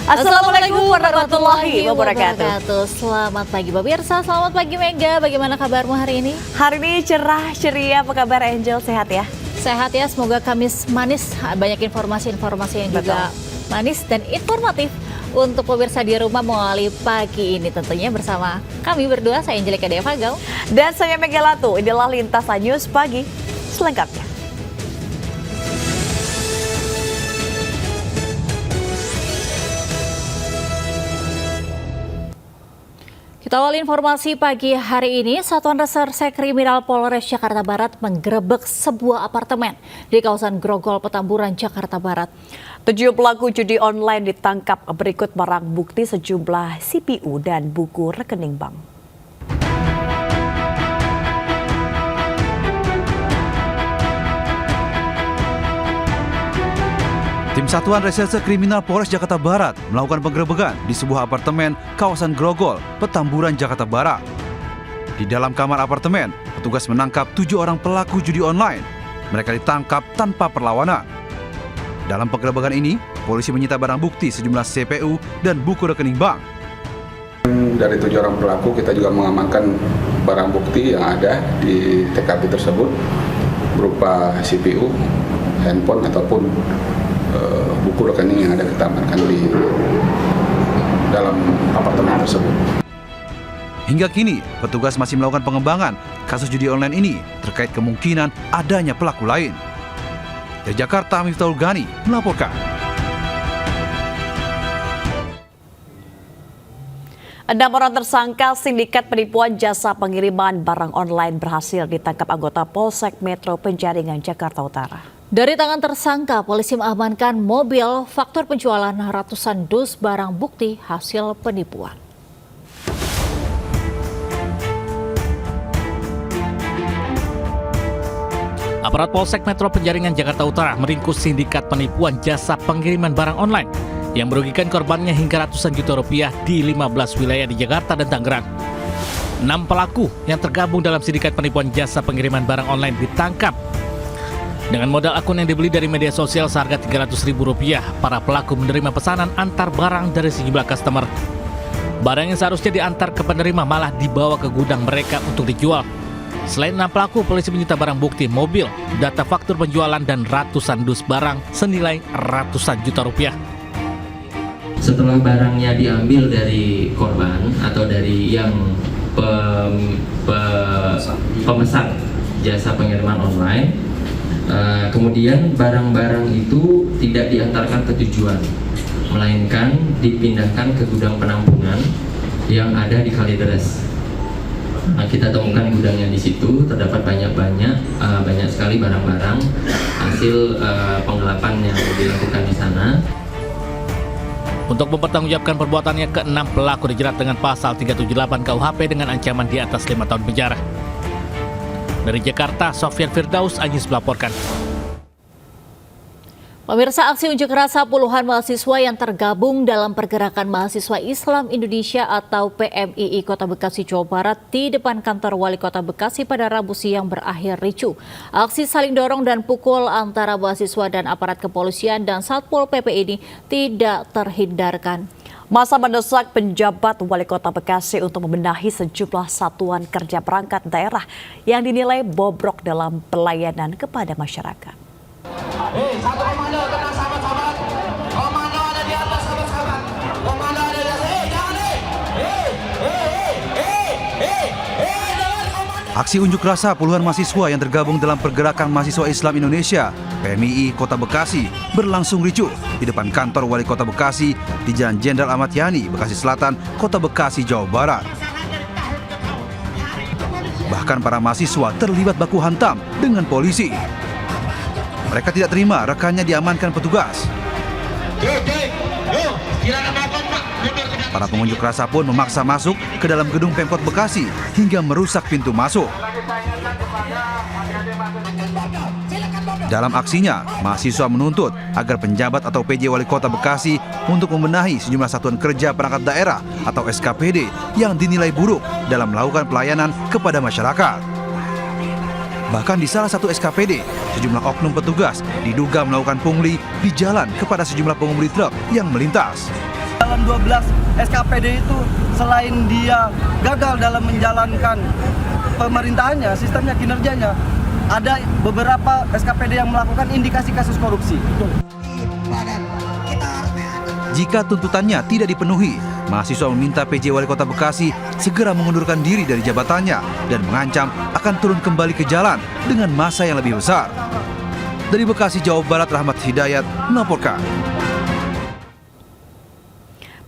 Assalamualaikum warahmatullahi wabarakatuh. Selamat pagi pemirsa, selamat pagi Mega. Bagaimana kabarmu hari ini? Hari ini cerah, ceria, apa kabar Angel? Sehat ya? Sehat ya, semoga Kamis manis. Banyak informasi-informasi yang juga manis dan informatif untuk pemirsa di rumah mengawali pagi ini. Tentunya bersama kami berdua, saya Angelika Deva Gau. Dan saya Mega Latu, inilah Lintasan News Pagi selengkapnya. Kita awali informasi pagi hari ini, Satuan Reserse Kriminal Polres Jakarta Barat menggerebek sebuah apartemen di kawasan Grogol, Petamburan, Jakarta Barat. 7 pelaku judi online ditangkap, berikut barang bukti sejumlah CPU dan buku rekening bank. Tim Satuan Reserse Kriminal Polres Jakarta Barat melakukan penggerebekan di sebuah apartemen kawasan Grogol, Petamburan, Jakarta Barat. Di dalam kamar apartemen, petugas menangkap 7 orang pelaku judi online. Mereka ditangkap tanpa perlawanan. Dalam penggerebekan ini, polisi menyita barang bukti sejumlah CPU dan buku rekening bank. Dari 7 orang pelaku, kita juga mengamankan barang bukti yang ada di TKP tersebut berupa CPU, handphone ataupun buku rekening yang ada kita amankan di dalam apartemen tersebut. Hingga kini, petugas masih melakukan pengembangan kasus judi online ini terkait kemungkinan adanya pelaku lain. Dari Jakarta, Miftahul Ghani melaporkan. 6 orang tersangka sindikat penipuan jasa pengiriman barang online berhasil ditangkap anggota Polsek Metro Penjaringan, Jakarta Utara. Dari tangan tersangka, polisi mengamankan mobil, faktur penjualan ratusan dus barang bukti hasil penipuan. Aparat Polsek Metro Penjaringan, Jakarta Utara meringkus sindikat penipuan jasa pengiriman barang online yang merugikan korbannya hingga ratusan juta rupiah di 15 wilayah di Jakarta dan Tangerang. 6 pelaku yang tergabung dalam sindikat penipuan jasa pengiriman barang online ditangkap. Dengan modal akun yang dibeli dari media sosial seharga Rp300.000, para pelaku menerima pesanan antar barang dari sejumlah customer. Barang yang seharusnya diantar ke penerima malah dibawa ke gudang mereka untuk dijual. Selain 6 pelaku, polisi menyita barang bukti mobil, data faktur penjualan dan ratusan dus barang senilai ratusan juta rupiah. Setelah barangnya diambil dari korban atau dari yang pemesan jasa pengiriman online, kemudian barang-barang itu tidak diantarkan ke tujuan, melainkan dipindahkan ke gudang penampungan yang ada di Kalideres. Kita temukan gudangnya di situ, terdapat banyak sekali barang-barang hasil penggelapan yang dilakukan di sana. Untuk mempertanggungjawabkan perbuatannya, ke-6 pelaku dijerat dengan pasal 378 KUHP dengan ancaman di atas 5 tahun penjara. Dari Jakarta, Sofyan Firdaus Ajis melaporkan. Pemirsa, aksi unjuk rasa puluhan mahasiswa yang tergabung dalam Pergerakan Mahasiswa Islam Indonesia atau PMII Kota Bekasi, Jawa Barat di depan kantor Wali Kota Bekasi pada Rabu siang berakhir ricuh. Aksi saling dorong dan pukul antara mahasiswa dan aparat kepolisian dan Satpol PP ini tidak terhindarkan. Masa mendesak penjabat Wali Kota Bekasi untuk membenahi sejumlah satuan kerja perangkat daerah yang dinilai bobrok dalam pelayanan kepada masyarakat. Satu komando, tenang sahabat-sahabat. Komando ada di atas sahabat-sahabat. Komando ada di atas. Jangan Aksi unjuk rasa puluhan mahasiswa yang tergabung dalam Pergerakan Mahasiswa Islam Indonesia PMII Kota Bekasi berlangsung ricuh di depan kantor Wali Kota Bekasi di Jalan Jenderal Ahmad Yani, Bekasi Selatan, Kota Bekasi, Jawa Barat. Bahkan para mahasiswa terlibat baku hantam dengan polisi. Mereka tidak terima rekannya diamankan petugas. Para pengunjuk rasa pun memaksa masuk ke dalam gedung Pemkot Bekasi hingga merusak pintu masuk. Dalam aksinya, mahasiswa menuntut agar penjabat atau PJ Wali Kota Bekasi untuk membenahi sejumlah satuan kerja perangkat daerah atau SKPD yang dinilai buruk dalam melakukan pelayanan kepada masyarakat. Bahkan di salah satu SKPD, sejumlah oknum petugas diduga melakukan pungli di jalan kepada sejumlah pengemudi truk yang melintas. dalam 12 SKPD itu selain dia gagal dalam menjalankan pemerintahannya, sistemnya, kinerjanya, ada beberapa SKPD yang melakukan indikasi kasus korupsi. Jika tuntutannya tidak dipenuhi, mahasiswa meminta PJ Wali Kota Bekasi segera mengundurkan diri dari jabatannya dan mengancam akan turun kembali ke jalan dengan massa yang lebih besar. Dari Bekasi, Jawa Barat, Rahmat Hidayat melaporkan.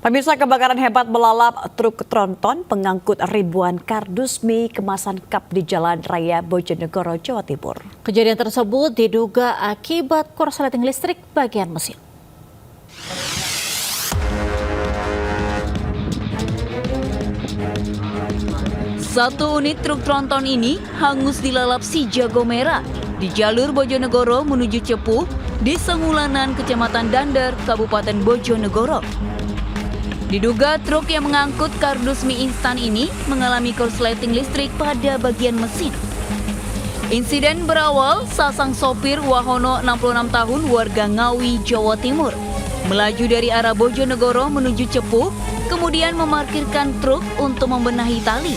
Pemirsa, kebakaran hebat melalap truk tronton pengangkut ribuan kardus mie kemasan cup di Jalan Raya Bojonegoro, Jawa Timur. Kejadian tersebut diduga akibat korsleting listrik bagian mesin. Satu unit truk tronton ini hangus dilalap si jago merah di jalur Bojonegoro menuju Cepu, Desa Ngulanan, Kecamatan Dander, Kabupaten Bojonegoro. Diduga truk yang mengangkut kardus mie instan ini mengalami korsleting listrik pada bagian mesin. Insiden berawal saat sang sopir Wahono 66 tahun warga Ngawi, Jawa Timur melaju dari arah Bojonegoro menuju Cepu, kemudian memarkirkan truk untuk membenahi tali.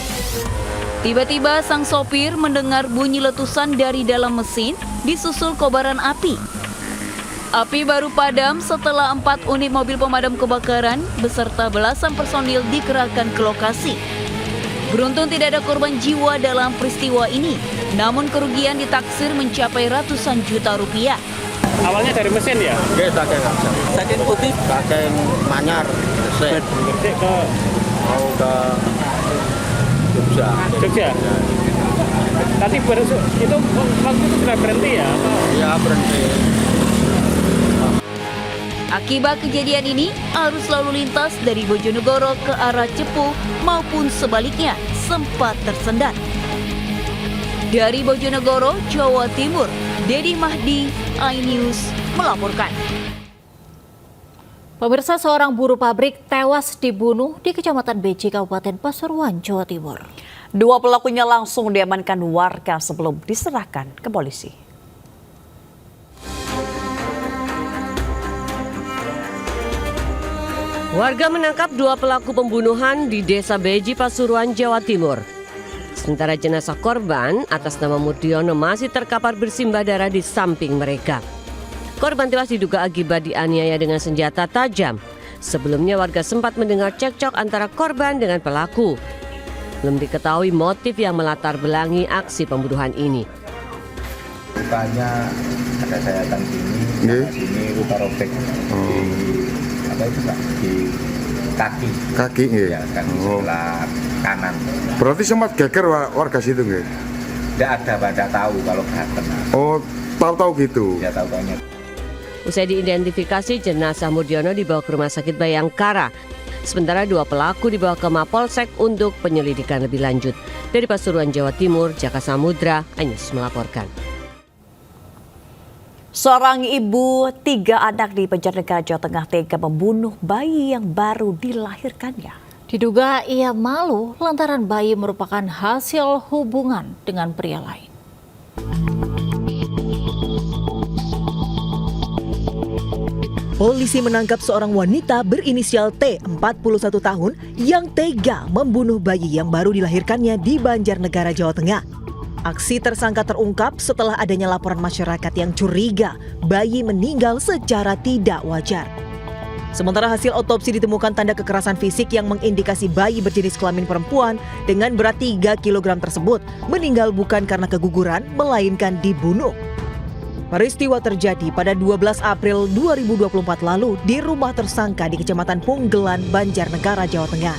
Tiba-tiba sang sopir mendengar bunyi letusan dari dalam mesin disusul kobaran api. Api baru padam setelah 4 unit mobil pemadam kebakaran beserta belasan personil dikerahkan ke lokasi. Beruntung tidak ada korban jiwa dalam peristiwa ini, namun kerugian ditaksir mencapai ratusan juta rupiah. Awalnya dari mesin ya? Oke, saking putih, saking manyar, Gede ke mau ke Jogja. Jogja? Tadi itu waktu itu sudah berhenti ya? Ya, berhenti. Akibat kejadian ini, arus lalu lintas dari Bojonegoro ke arah Cepu maupun sebaliknya sempat tersendat. Dari Bojonegoro, Jawa Timur, Dedi Mahdi, iNews melaporkan. Pemirsa, seorang buruh pabrik tewas dibunuh di Kecamatan Beji, Kabupaten Pasuruan, Jawa Timur. 2 pelakunya langsung diamankan warga sebelum diserahkan ke polisi. Warga menangkap 2 pelaku pembunuhan di Desa Beji, Pasuruan, Jawa Timur. Sementara jenazah korban atas nama Murdiono masih terkapar bersimbah darah di samping mereka. Korban tewas diduga akibat dianiaya dengan senjata tajam. Sebelumnya warga sempat mendengar cekcok antara korban dengan pelaku. Belum diketahui motif yang melatar belangi aksi pembunuhan ini. Lukanya ada sayatan sini luka robek di kaki ya, kaki sebelah kanan. Berarti sempat geger warga situ nggak? Tidak ada, tidak tahu kalau kena. Oh, tahu-tahu gitu? Ya, tahu-tahunya. Usai diidentifikasi, jenazah Murdiono dibawa ke Rumah Sakit Bayangkara. Sementara 2 pelaku dibawa ke Mapolsek untuk penyelidikan lebih lanjut. Dari Pasuruan, Jawa Timur, Jaka Samudra, iNews melaporkan. Seorang ibu 3 anak di Banjarnegara, Jawa Tengah tega membunuh bayi yang baru dilahirkannya. Diduga ia malu lantaran bayi merupakan hasil hubungan dengan pria lain. Polisi menangkap seorang wanita berinisial T, 41 tahun, yang tega membunuh bayi yang baru dilahirkannya di Banjarnegara, Jawa Tengah. Aksi tersangka terungkap setelah adanya laporan masyarakat yang curiga bayi meninggal secara tidak wajar. Sementara hasil otopsi ditemukan tanda kekerasan fisik yang mengindikasi bayi berjenis kelamin perempuan dengan berat 3 kg tersebut meninggal bukan karena keguguran, melainkan dibunuh. Peristiwa terjadi pada 12 April 2024 lalu di rumah tersangka di Kecamatan Punggelan, Banjarnegara, Jawa Tengah.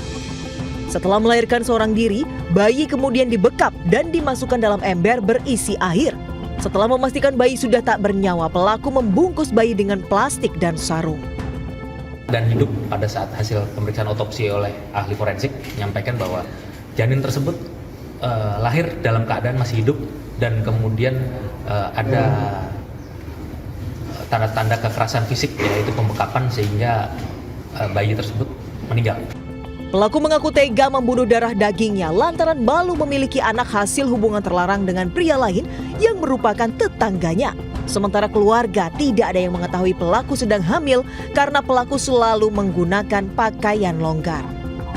Setelah melahirkan seorang diri, bayi kemudian dibekap dan dimasukkan dalam ember berisi air. Setelah memastikan bayi sudah tak bernyawa, pelaku membungkus bayi dengan plastik dan sarung. Dan hidup pada saat hasil pemeriksaan otopsi oleh ahli forensik menyampaikan bahwa janin tersebut lahir dalam keadaan masih hidup dan kemudian ada tanda-tanda kekerasan fisik, yaitu pembekapan, sehingga bayi tersebut meninggal. Pelaku mengaku tega membunuh darah dagingnya lantaran malu memiliki anak hasil hubungan terlarang dengan pria lain yang merupakan tetangganya. Sementara keluarga tidak ada yang mengetahui pelaku sedang hamil karena pelaku selalu menggunakan pakaian longgar.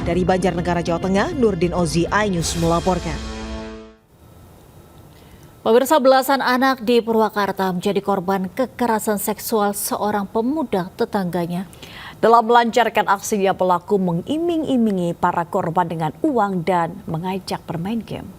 Dari Banjarnegara, Jawa Tengah, Nurdin Ozi, iNews melaporkan. Pemirsa, belasan anak di Purwakarta menjadi korban kekerasan seksual seorang pemuda tetangganya. Dalam melancarkan aksinya, pelaku mengiming-imingi para korban dengan uang dan mengajak bermain game.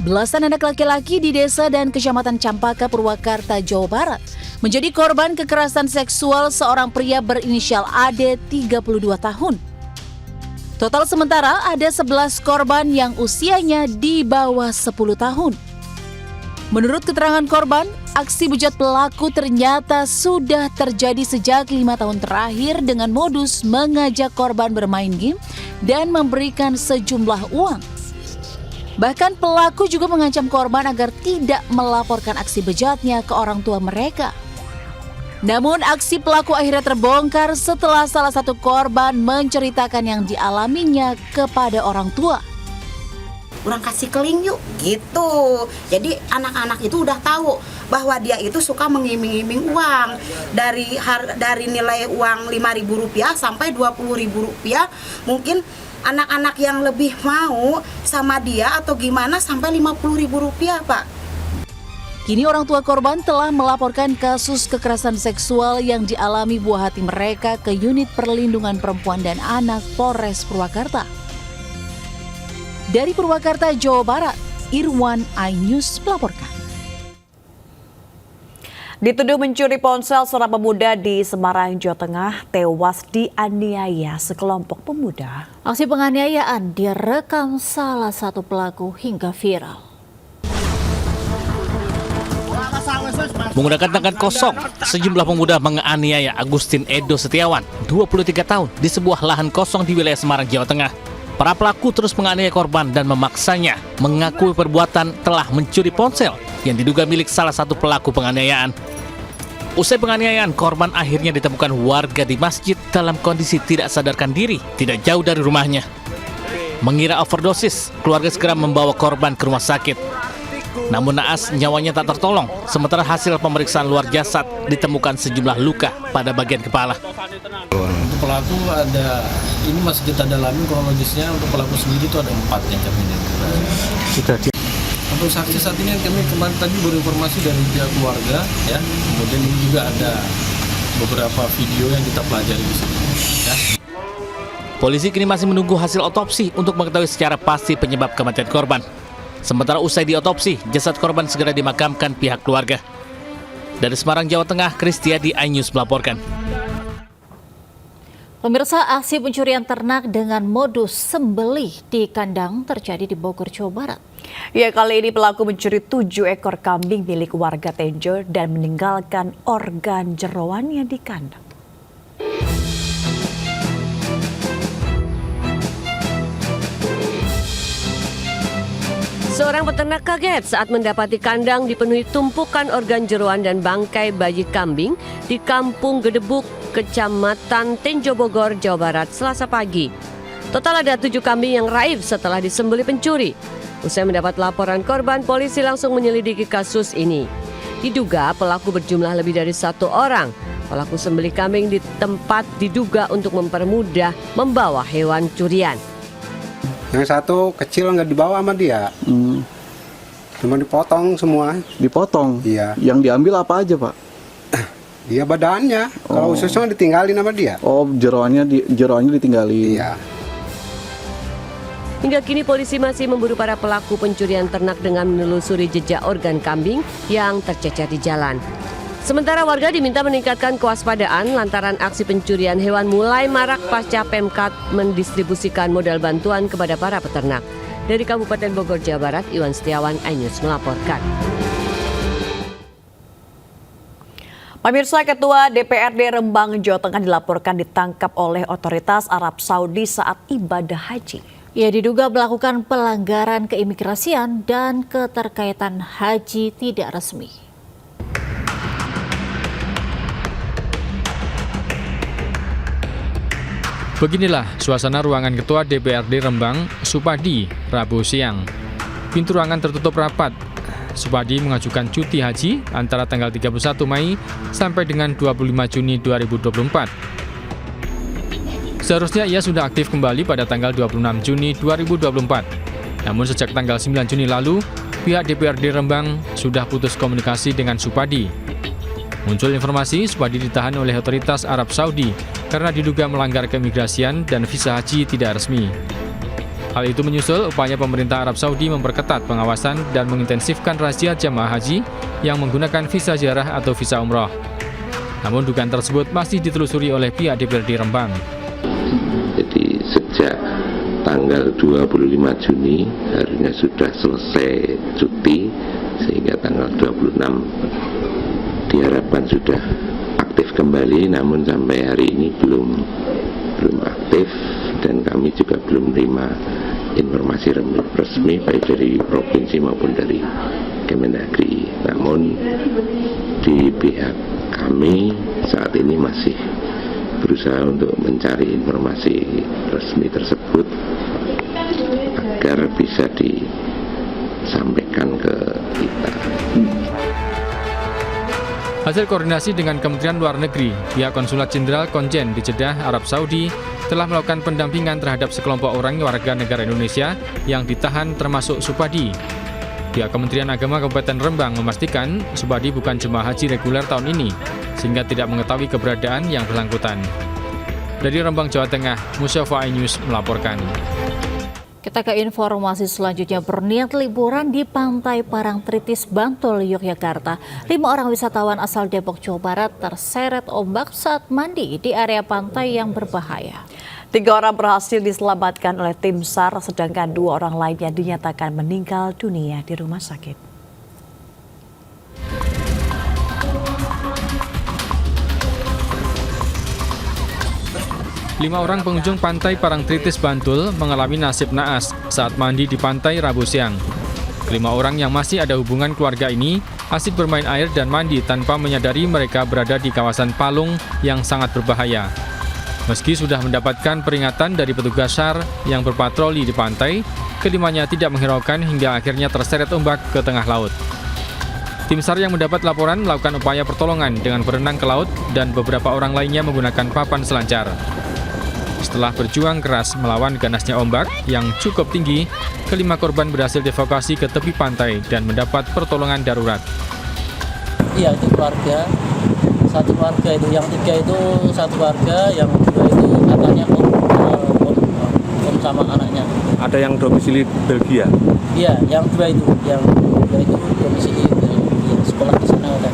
Belasan anak laki-laki di desa dan kecamatan Campaka, Purwakarta, Jawa Barat menjadi korban kekerasan seksual seorang pria berinisial AD 32 tahun. Total sementara ada 11 korban yang usianya di bawah 10 tahun. Menurut keterangan korban, aksi bejat pelaku ternyata sudah terjadi sejak 5 tahun terakhir dengan modus mengajak korban bermain game dan memberikan sejumlah uang. Bahkan pelaku juga mengancam korban agar tidak melaporkan aksi bejatnya ke orang tua mereka. Namun aksi pelaku akhirnya terbongkar setelah salah satu korban menceritakan yang dialaminya kepada orang tua. Orang kasih keling yuk, gitu. Jadi anak-anak itu udah tahu bahwa dia itu suka mengiming-iming uang. Dari nilai uang Rp5.000 sampai Rp20.000, mungkin anak-anak yang lebih mau sama dia atau gimana sampai Rp50.000, Pak. Kini orang tua korban telah melaporkan kasus kekerasan seksual yang dialami buah hati mereka ke Unit Perlindungan Perempuan dan Anak Polres Purwakarta. Dari Purwakarta, Jawa Barat, Irwan, iNews melaporkan. Dituduh mencuri ponsel, seorang pemuda di Semarang, Jawa Tengah tewas dianiaya sekelompok pemuda. Aksi penganiayaan direkam salah satu pelaku hingga viral. Menggunakan tangan kosong, sejumlah pemuda menganiaya Agustin Edo Setiawan, 23 tahun, di sebuah lahan kosong di wilayah Semarang, Jawa Tengah. Para pelaku terus menganiaya korban dan memaksanya mengakui perbuatan telah mencuri ponsel yang diduga milik salah satu pelaku penganiayaan. Usai penganiayaan, korban akhirnya ditemukan warga di masjid dalam kondisi tidak sadarkan diri, tidak jauh dari rumahnya. Mengira overdosis, keluarga segera membawa korban ke rumah sakit. Namun naas nyawanya tak tertolong, sementara hasil pemeriksaan luar jasad ditemukan sejumlah luka pada bagian kepala. Untuk pelaku ada, ini masih kita dalami kronologisnya, untuk pelaku sendiri itu ada 4 yang kami Sudah di... Untuk saksi saat ini kami kemarin tadi baru informasi dari pihak keluarga, ya. Kemudian ini juga ada beberapa video yang kita pelajari di sini. Ya. Polisi kini masih menunggu hasil otopsi untuk mengetahui secara pasti penyebab kematian korban. Sementara usai diotopsi, jasad korban segera dimakamkan pihak keluarga. Dari Semarang, Jawa Tengah, Kristiadi, iNews melaporkan. Pemirsa, aksi pencurian ternak dengan modus sembelih di kandang terjadi di Bogor, Jawa Barat. Ya, kali ini pelaku mencuri 7 ekor kambing milik warga Tenjo dan meninggalkan organ jeroannya di kandang. Seorang peternak kaget saat mendapati kandang dipenuhi tumpukan organ jeroan dan bangkai bayi kambing di Kampung Gedebuk, Kecamatan Tenjo, Bogor, Jawa Barat, Selasa pagi. Total ada 7 kambing yang raib setelah disembelih pencuri. Usai mendapat laporan korban, polisi langsung menyelidiki kasus ini. Diduga pelaku berjumlah lebih dari 1 orang. Pelaku sembelih kambing di tempat diduga untuk mempermudah membawa hewan curian. Yang satu kecil nggak dibawa sama dia, cuma dipotong semua. Dipotong? Iya. Yang diambil apa aja, Pak? Dia badannya, kalau ususnya ditinggalin sama dia. Oh, jeroannya ditinggalin. Iya. Hingga kini polisi masih memburu para pelaku pencurian ternak dengan menelusuri jejak organ kambing yang tercecer di jalan. Sementara warga diminta meningkatkan kewaspadaan lantaran aksi pencurian hewan mulai marak pasca Pemkab mendistribusikan modal bantuan kepada para peternak. Dari Kabupaten Bogor, Jawa Barat, Iwan Setiawan, iNews melaporkan. Pemirsa, Ketua DPRD Rembang, Jawa Tengah dilaporkan ditangkap oleh otoritas Arab Saudi saat ibadah haji. Ia diduga melakukan pelanggaran keimigrasian dan keterkaitan haji tidak resmi. Beginilah suasana ruangan Ketua DPRD Rembang, Supadi, Rabu siang. Pintu ruangan tertutup rapat. Supadi mengajukan cuti haji antara tanggal 31 Mei sampai dengan 25 Juni 2024. Seharusnya ia sudah aktif kembali pada tanggal 26 Juni 2024. Namun sejak tanggal 9 Juni lalu, pihak DPRD Rembang sudah putus komunikasi dengan Supadi. Muncul informasi Supadi ditahan oleh otoritas Arab Saudi karena diduga melanggar keimigrasian dan visa haji tidak resmi. Hal itu menyusul upaya pemerintah Arab Saudi memperketat pengawasan dan mengintensifkan razia jamaah haji yang menggunakan visa ziarah atau visa umroh. Namun dugaan tersebut masih ditelusuri oleh pihak DPRD Rembang. Jadi sejak tanggal 25 Juni harusnya sudah selesai cuti, sehingga tanggal 26 diharapkan sudah aktif kembali, namun sampai hari ini belum aktif, dan kami juga belum menerima informasi resmi baik dari provinsi maupun dari Kemendagri. Namun di pihak kami saat ini masih berusaha untuk mencari informasi resmi tersebut agar bisa disampaikan ke kita. Hasil koordinasi dengan Kementerian Luar Negeri, pihak Konsulat Jenderal Konjen di Jeddah, Arab Saudi, telah melakukan pendampingan terhadap sekelompok orang warga negara Indonesia yang ditahan termasuk Supadi. Pihak Kementerian Agama Kabupaten Rembang memastikan Supadi bukan jemaah haji reguler tahun ini, sehingga tidak mengetahui keberadaan yang bersangkutan. Dari Rembang, Jawa Tengah, Musyafa iNews melaporkan. Kita ke informasi selanjutnya. Berniat liburan di Pantai Parangtritis, Bantul, Yogyakarta, 5 orang wisatawan asal Depok, Jawa Barat terseret ombak saat mandi di area pantai yang berbahaya. 3 orang berhasil diselamatkan oleh tim SAR, sedangkan 2 orang lainnya dinyatakan meninggal dunia di rumah sakit. 5 orang pengunjung Pantai Parangtritis, Bantul mengalami nasib naas saat mandi di pantai Rabu siang. 5 orang yang masih ada hubungan keluarga ini asik bermain air dan mandi tanpa menyadari mereka berada di kawasan palung yang sangat berbahaya. Meski sudah mendapatkan peringatan dari petugas SAR yang berpatroli di pantai, kelimanya tidak menghiraukan hingga akhirnya terseret ombak ke tengah laut. Tim SAR yang mendapat laporan melakukan upaya pertolongan dengan berenang ke laut dan beberapa orang lainnya menggunakan papan selancar. Setelah berjuang keras melawan ganasnya ombak yang cukup tinggi, kelima korban berhasil dievakuasi ke tepi pantai dan mendapat pertolongan darurat. Iya, itu keluarga. Satu keluarga itu, yang 3 itu satu keluarga, yang 2 itu katanya om sama anaknya. Ada yang domisili Belgia? Iya, yang 2 itu, domisili Belgia, sekolah di sana kan.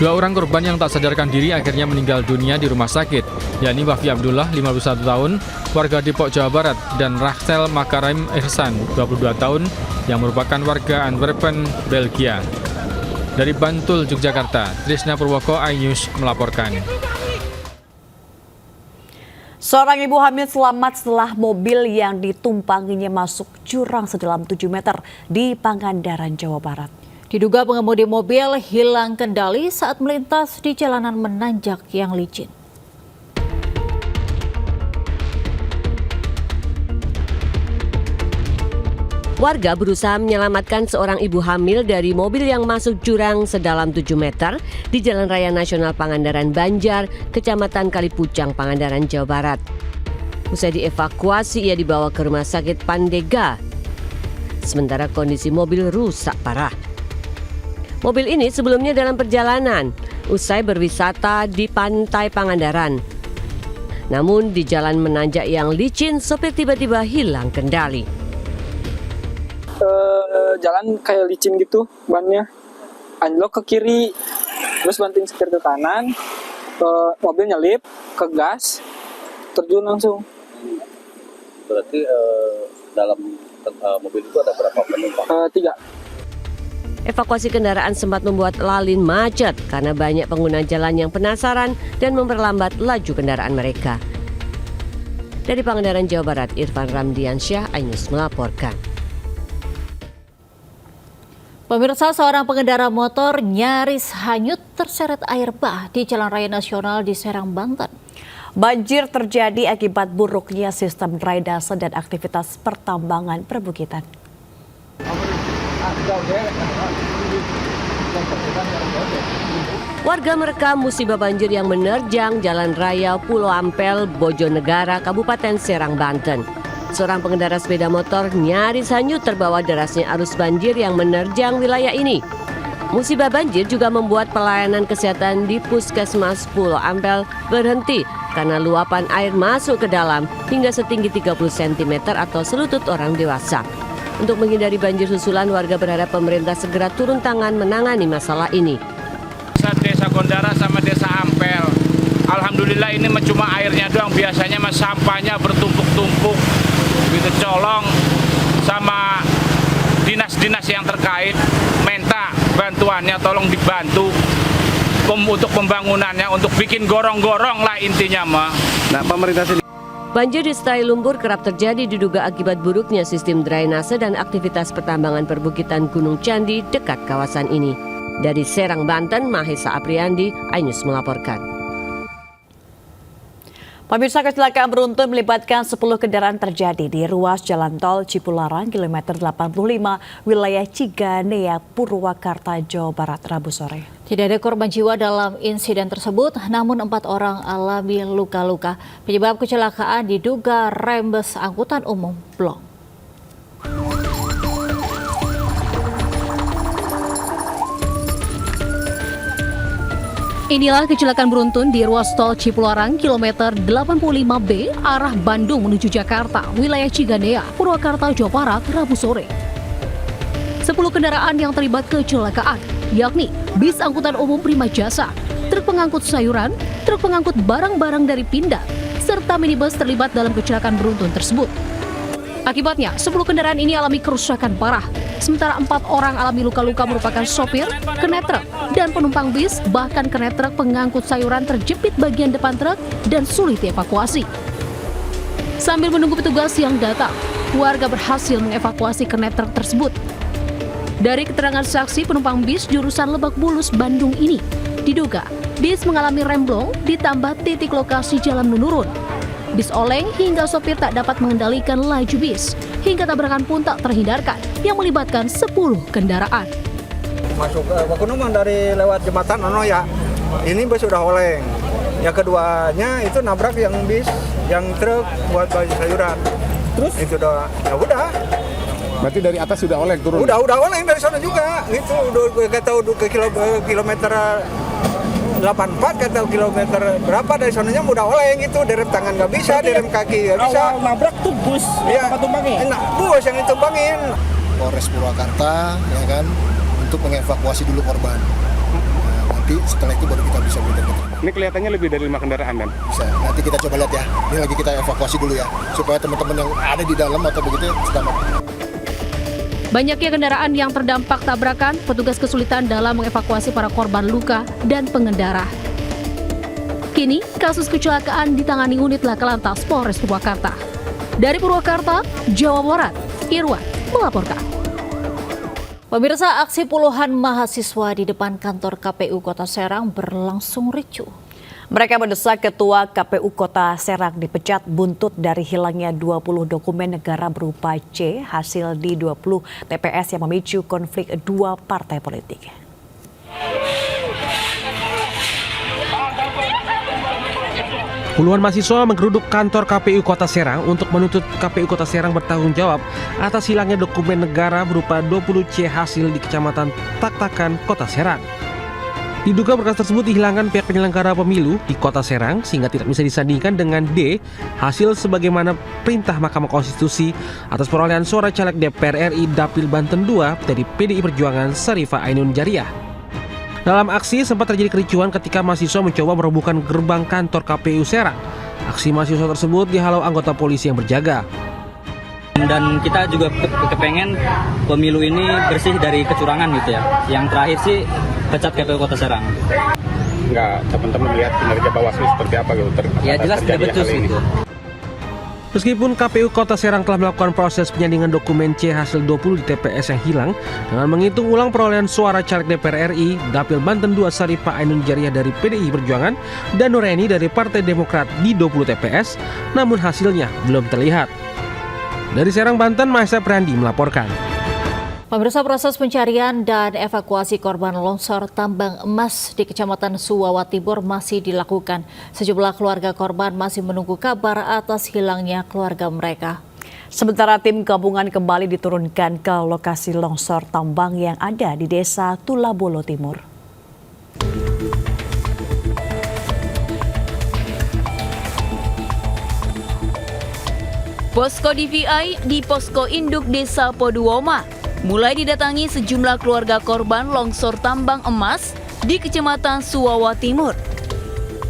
2 orang korban yang tak sadarkan diri akhirnya meninggal dunia di rumah sakit, yakni Wafi Abdullah, 51 tahun, warga Depok, Jawa Barat, dan Rachel Makarim Ihsan, 22 tahun, yang merupakan warga Antwerpen, Belgia. Dari Bantul, Yogyakarta, Trisna Purwoko, iNews melaporkan. Seorang ibu hamil selamat setelah mobil yang ditumpanginya masuk jurang sedalam 7 meter di Pangandaran, Jawa Barat. Diduga pengemudi mobil hilang kendali saat melintas di jalanan menanjak yang licin. Warga berusaha menyelamatkan seorang ibu hamil dari mobil yang masuk jurang sedalam 7 meter di Jalan Raya Nasional Pangandaran Banjar, Kecamatan Kalipucang, Pangandaran, Jawa Barat. Usai dievakuasi, ia dibawa ke Rumah Sakit Pandega. Sementara kondisi mobil rusak parah. Mobil ini sebelumnya dalam perjalanan usai berwisata di Pantai Pangandaran. Namun di jalan menanjak yang licin, sopir tiba-tiba hilang kendali. Jalan kayak licin gitu, bannya anjlok ke kiri, terus banting setir ke kanan, mobil nyelip ke gas, terjun langsung. Berarti dalam mobil itu ada berapa penumpang? 3. Evakuasi kendaraan sempat membuat lalin macet karena banyak pengguna jalan yang penasaran dan memperlambat laju kendaraan mereka. Dari Pangandaran, Jawa Barat, Irfan Ramdiansyah, iNews melaporkan. Pemirsa, seorang pengendara motor nyaris hanyut terseret air bah di Jalan Raya Nasional di Serang, Banten. Banjir terjadi akibat buruknya sistem drainase dan aktivitas pertambangan perbukitan. Warga merekam musibah banjir yang menerjang Jalan Raya Pulau Ampel, Bojonegara, Kabupaten Serang, Banten. Seorang pengendara sepeda motor nyaris hanyut terbawa derasnya arus banjir yang menerjang wilayah ini. Musibah banjir juga membuat pelayanan kesehatan di Puskesmas Pulau Ampel berhenti karena luapan air masuk ke dalam hingga setinggi 30 cm atau selutut orang dewasa. Untuk menghindari banjir susulan, warga berharap pemerintah segera turun tangan menangani masalah ini. Desa Gondara sama Desa Ampel, alhamdulillah ini cuma airnya doang, biasanya mas sampahnya bertumpuk-tumpuk, gitu. Colong sama dinas-dinas yang terkait minta bantuannya, tolong dibantu untuk pembangunannya, untuk bikin gorong-gorong lah intinya mah. Nah, pemerintah sendiri. Banjir disertai lumpur kerap terjadi diduga akibat buruknya sistem drainase dan aktivitas pertambangan perbukitan Gunung Candi dekat kawasan ini. Dari Serang, Banten, Mahesa Apriandi, iNews melaporkan. Pemirsa, kecelakaan beruntun melibatkan 10 kendaraan terjadi di ruas Jalan Tol Cipularang, kilometer 85, wilayah Ciganea, Purwakarta, Jawa Barat, Rabu sore. Tidak ada korban jiwa dalam insiden tersebut, namun 4 orang alami luka-luka. Penyebab kecelakaan diduga rembes angkutan umum blok. Inilah kecelakaan beruntun di ruas tol Cipularang kilometer 85B arah Bandung menuju Jakarta, wilayah Ciganea, Purwakarta, Jawa Barat, Rabu sore. 10 kendaraan yang terlibat kecelakaan, yakni bis angkutan umum Prima Jasa, truk pengangkut sayuran, truk pengangkut barang-barang dari Pindad, serta minibus terlibat dalam kecelakaan beruntun tersebut. Akibatnya, 10 kendaraan ini alami kerusakan parah, sementara 4 orang alami luka-luka merupakan sopir, kernet truk, dan penumpang bis, bahkan kernet truk pengangkut sayuran terjepit bagian depan truk dan sulit dievakuasi. Sambil menunggu petugas yang datang, warga berhasil mengevakuasi kernet truk tersebut. Dari keterangan saksi penumpang bis jurusan Lebak Bulus, Bandung ini, diduga bis mengalami remblong ditambah titik lokasi jalan menurun. Bis oleng hingga sopir tak dapat mengendalikan laju bis, hingga tabrakan pun tak terhindarkan yang melibatkan 10 kendaraan. Masuk ke Pegunungan dari lewat jembatan ya, ini bus sudah oleng. Yang keduanya itu nabrak yang bis, yang truk buat baju sayuran. Terus itu udah, ya udah. Berarti dari atas sudah oleng turun? Udah oleng dari sana juga, gitu. Udah tahu ke kilometer 84 kata kilometer berapa dari sananya udah oleng gitu, derem tangan nggak bisa, derem kaki nggak bisa. Nabrak tuh bus yang tumbangin? Enak, bus yang ditumbangin. Polres Purwakarta ya kan, untuk mengevakuasi dulu korban. Nah, nanti setelah itu baru kita bisa berdebat. Ini kelihatannya lebih dari 5 kendaraan kan? Bisa, nanti kita coba lihat ya. Ini lagi kita evakuasi dulu ya, supaya teman-teman yang ada di dalam atau begitu selamat. Banyaknya kendaraan yang terdampak tabrakan, petugas kesulitan dalam mengevakuasi para korban luka dan pengendara. Kini, kasus kecelakaan ditangani unit Laka Lantas Polres Purwakarta. Dari Purwakarta, Jawa Barat, Irwan melaporkan. Pemirsa, aksi puluhan mahasiswa di depan kantor KPU Kota Serang berlangsung ricuh. Mereka mendesak Ketua KPU Kota Serang dipecat buntut dari hilangnya 20 dokumen negara berupa C hasil di 20 TPS yang memicu konflik 2 partai politik. Puluhan mahasiswa menggeruduk kantor KPU Kota Serang untuk menuntut KPU Kota Serang bertanggung jawab atas hilangnya dokumen negara berupa 20 C hasil di Kecamatan Taktakan, Kota Serang. Diduga berkas tersebut dihilangkan pihak penyelenggara pemilu di Kota Serang sehingga tidak bisa disandingkan dengan D hasil sebagaimana perintah Mahkamah Konstitusi atas perolehan suara caleg DPR RI Dapil Banten II dari PDI Perjuangan Sarifah Ainun Jariah. Dalam aksi sempat terjadi kericuhan ketika mahasiswa mencoba merobohkan gerbang kantor KPU Serang. Aksi mahasiswa tersebut dihalau anggota polisi yang berjaga. Dan kita juga kepengen pemilu ini bersih dari kecurangan gitu ya. Yang terakhir sih pecat KPU Kota Serang. Enggak, teman-teman lihat kinerja Bawaslu seperti apa gitu? Ya jelas tidak becus gitu. Meskipun KPU Kota Serang telah melakukan proses penyandingan dokumen C hasil 20 di TPS yang hilang dengan menghitung ulang perolehan suara caleg DPR RI, Dapil Banten 2 Saripah Ainun Jariah dari PDI Perjuangan dan Nureni dari Partai Demokrat di 20 TPS, namun hasilnya belum terlihat. Dari Serang, Banten, Mahesa Prandi melaporkan. Pemirsa, proses pencarian dan evakuasi korban longsor tambang emas di Kecamatan Suwawa Timur masih dilakukan. Sejumlah keluarga korban masih menunggu kabar atas hilangnya keluarga mereka. Sementara tim gabungan kembali diturunkan ke lokasi longsor tambang yang ada di Desa Tulabolo Timur. Posko DVI di Posko Induk Desa Poduoma mulai didatangi sejumlah keluarga korban longsor tambang emas di Kecamatan Suwawa Timur.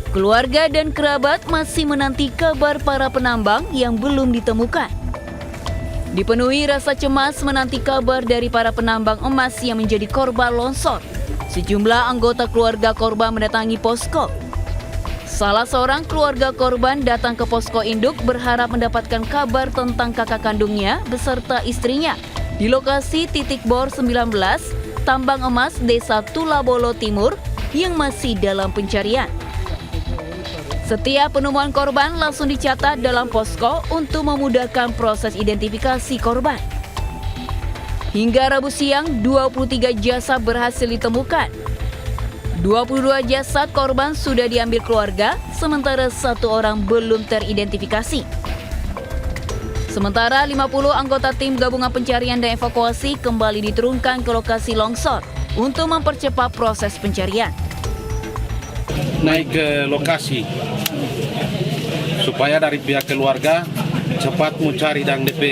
Keluarga dan kerabat masih menanti kabar para penambang yang belum ditemukan. Dipenuhi rasa cemas menanti kabar dari para penambang emas yang menjadi korban longsor. Sejumlah anggota keluarga korban mendatangi posko. Salah seorang keluarga korban datang ke posko induk berharap mendapatkan kabar tentang kakak kandungnya beserta istrinya di lokasi titik bor 19 tambang emas Desa Tulabolo Timur yang masih dalam pencarian. Setiap penemuan korban langsung dicatat dalam posko untuk memudahkan proses identifikasi korban. Hingga Rabu siang, 23 jasad berhasil ditemukan. 22 jasad korban sudah diambil keluarga, sementara 1 orang belum teridentifikasi. Sementara 50 anggota tim gabungan pencarian dan evakuasi kembali diturunkan ke lokasi longsor untuk mempercepat proses pencarian. Naik ke lokasi supaya dari pihak keluarga cepat mencari dan DP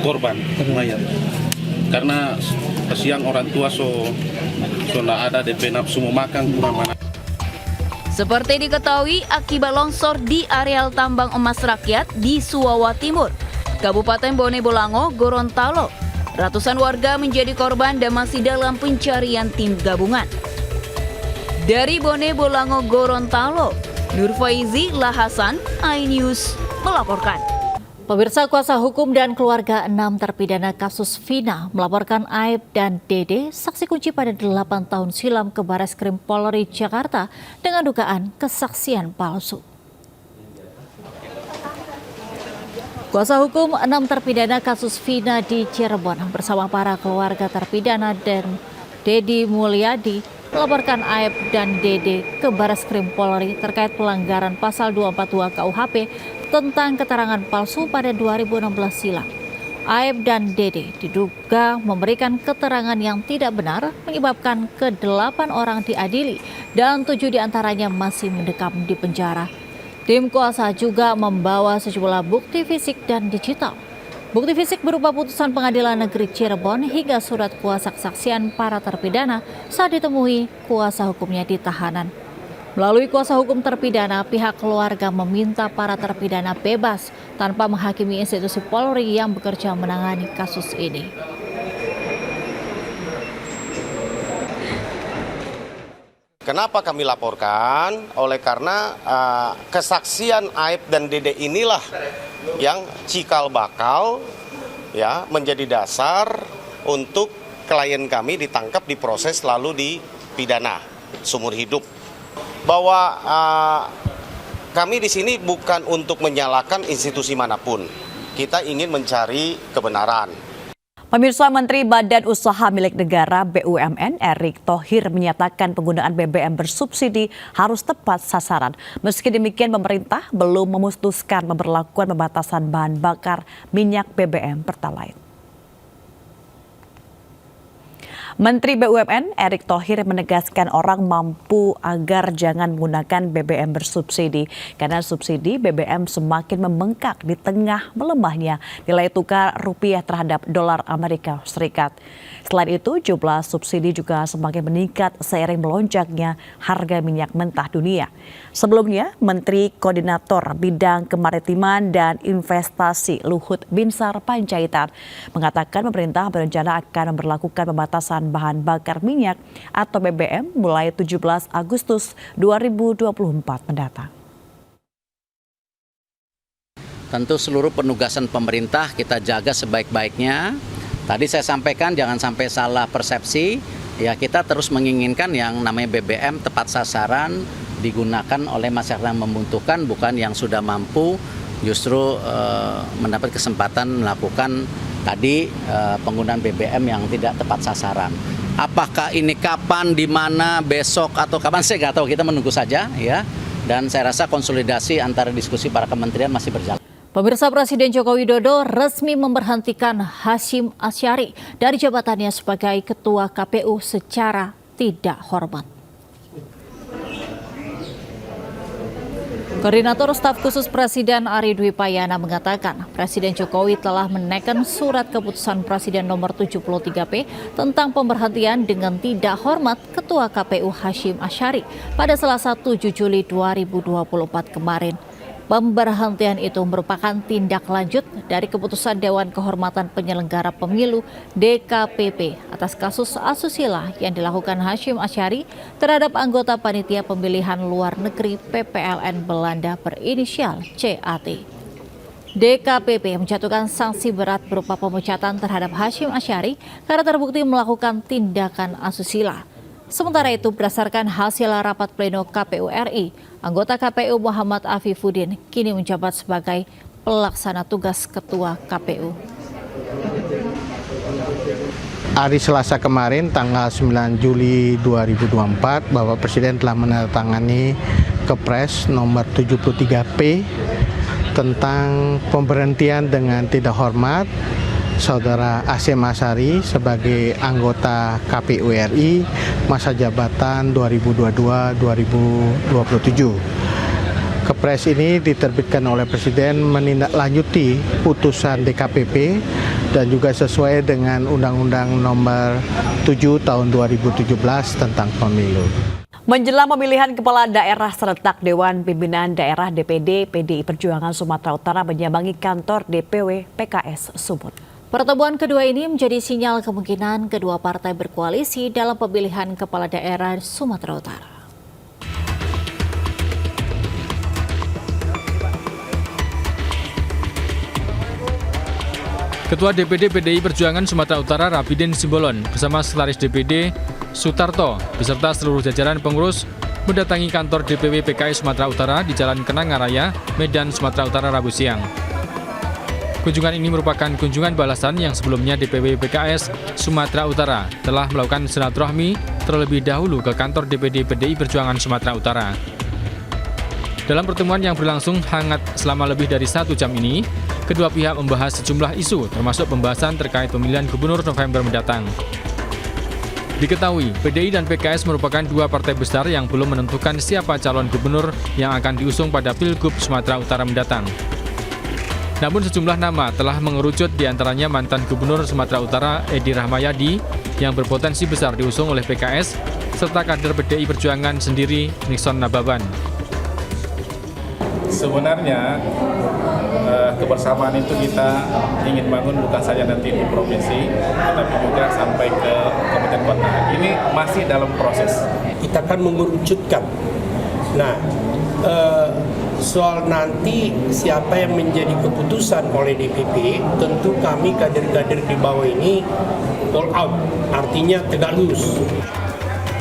korban mayat. Karena kasihan orang tua so ada DP nafsu mau makan kurang mana. Seperti diketahui, akibat longsor di areal tambang emas rakyat di Suwawa Timur, Kabupaten Bone Bolango, Gorontalo, ratusan warga menjadi korban dan masih dalam pencarian tim gabungan. Dari Bone Bolango, Gorontalo, Nur Faizi Lahasan, iNews melaporkan. Pemirsa, kuasa hukum dan keluarga 6 terpidana kasus Vina melaporkan Aib dan Dede, saksi kunci pada 8 tahun silam ke Bareskrim Polri Jakarta dengan dugaan kesaksian palsu. Kuasa hukum 6 terpidana kasus Vina di Cirebon bersama para keluarga terpidana dan Dedi Mulyadi melaporkan Aib dan Dede ke Bareskrim Polri terkait pelanggaran pasal 242 KUHP tentang keterangan palsu pada 2016 silam. Aib dan Dede diduga memberikan keterangan yang tidak benar menyebabkan ke-8 orang diadili dan 7 diantaranya masih mendekam di penjara. Tim kuasa juga membawa sejumlah bukti fisik dan digital. Bukti fisik berupa putusan Pengadilan Negeri Cirebon hingga surat kuasa kesaksian para terpidana saat ditemui kuasa hukumnya di tahanan. Melalui kuasa hukum terpidana, pihak keluarga meminta para terpidana bebas tanpa menghakimi institusi Polri yang bekerja menangani kasus ini. Kenapa kami laporkan? Oleh karena kesaksian Aib dan Dede inilah yang cikal bakal ya menjadi dasar untuk klien kami ditangkap, diproses lalu dipidana seumur hidup. Bahwa kami di sini bukan untuk menyalahkan institusi manapun. Kita ingin mencari kebenaran. Pemirsa, Menteri Badan Usaha Milik Negara BUMN Erick Thohir menyatakan penggunaan BBM bersubsidi harus tepat sasaran. Meski demikian, pemerintah belum memutuskan pemberlakuan pembatasan bahan bakar minyak BBM Pertalite. Menteri BUMN Erick Thohir menegaskan orang mampu agar jangan menggunakan BBM bersubsidi karena subsidi BBM semakin membengkak di tengah melemahnya nilai tukar rupiah terhadap dolar Amerika Serikat. Selain itu, jumlah subsidi juga semakin meningkat seiring melonjaknya harga minyak mentah dunia. Sebelumnya, Menteri Koordinator Bidang Kemaritiman dan Investasi Luhut Binsar Panjaitan mengatakan pemerintah berencana akan memberlakukan pembatasan bahan bakar minyak atau BBM mulai 17 Agustus 2024 mendatang. tentu seluruh penugasan pemerintah kita jaga sebaik-baiknya. Tadi saya sampaikan jangan sampai salah persepsi, ya kita terus menginginkan yang namanya BBM tepat sasaran digunakan oleh masyarakat yang membutuhkan, bukan yang sudah mampu justru mendapat kesempatan melakukan tadi penggunaan BBM yang tidak tepat sasaran. Apakah ini kapan, di mana, besok atau kapan saya nggak tahu, kita menunggu saja ya. Dan saya rasa konsolidasi antara diskusi para kementerian masih berjalan. Pemirsa, Presiden Joko Widodo resmi memberhentikan Hasyim Asyari dari jabatannya sebagai Ketua KPU secara tidak hormat. Koordinator Staf Khusus Presiden Ari Dwi Payana mengatakan Presiden Jokowi telah menekan surat keputusan Presiden nomor 73P tentang pemberhentian dengan tidak hormat Ketua KPU Hasyim Asyari pada Selasa 7 Juli 2024 kemarin. Pemberhentian itu merupakan tindak lanjut dari keputusan Dewan Kehormatan Penyelenggara Pemilu DKPP atas kasus asusila yang dilakukan Hasyim Asyari terhadap anggota Panitia Pemilihan Luar Negeri PPLN Belanda berinisial CAT. DKPP menjatuhkan sanksi berat berupa pemecatan terhadap Hasyim Asyari karena terbukti melakukan tindakan asusila. Sementara itu, berdasarkan hasil rapat pleno KPU RI, anggota KPU Muhammad Afifuddin kini menjabat sebagai pelaksana tugas Ketua KPU. Hari Selasa kemarin, tanggal 9 Juli 2024, Bapak Presiden telah menandatangani Kepres nomor 73P tentang pemberhentian dengan tidak hormat Saudara Hasyim Asyari sebagai anggota KPU RI masa jabatan 2022-2027. Kepres ini diterbitkan oleh Presiden menindaklanjuti putusan DKPP dan juga sesuai dengan Undang-Undang Nomor 7 Tahun 2017 tentang Pemilu. Menjelang pemilihan kepala daerah serentak, Dewan Pimpinan Daerah DPD PDI Perjuangan Sumatera Utara menyambangi kantor DPW PKS Sumut. Pertemuan kedua ini menjadi sinyal kemungkinan kedua partai berkoalisi dalam pemilihan kepala daerah Sumatera Utara. Ketua DPD PDI Perjuangan Sumatera Utara Rapidin Simbolon bersama Sekretaris DPD Sutarto beserta seluruh jajaran pengurus mendatangi kantor DPW PKS Sumatera Utara di Jalan Kenangaraya, Medan, Sumatera Utara Rabu siang. Kunjungan ini merupakan kunjungan balasan yang sebelumnya DPW PKS Sumatera Utara telah melakukan silaturahmi terlebih dahulu ke kantor DPD PDI Perjuangan Sumatera Utara. Dalam pertemuan yang berlangsung hangat selama lebih dari 1 jam ini, kedua pihak membahas sejumlah isu termasuk pembahasan terkait pemilihan gubernur November mendatang. Diketahui, PDI dan PKS merupakan dua partai besar yang belum menentukan siapa calon gubernur yang akan diusung pada Pilgub Sumatera Utara mendatang. Namun sejumlah nama telah mengerucut, diantaranya mantan Gubernur Sumatera Utara Edi Rahmayadi yang berpotensi besar diusung oleh PKS, serta kader PDI Perjuangan sendiri Nixon Nababan. Sebenarnya kebersamaan itu kita ingin bangun bukan saja nanti di provinsi, tetapi juga sampai ke kabupaten kota. Ini masih dalam proses. Kita akan mengerucutkan. Nah, soal nanti siapa yang menjadi keputusan oleh DPP, tentu kami kader-kader di bawah ini all out, artinya tegak lurus.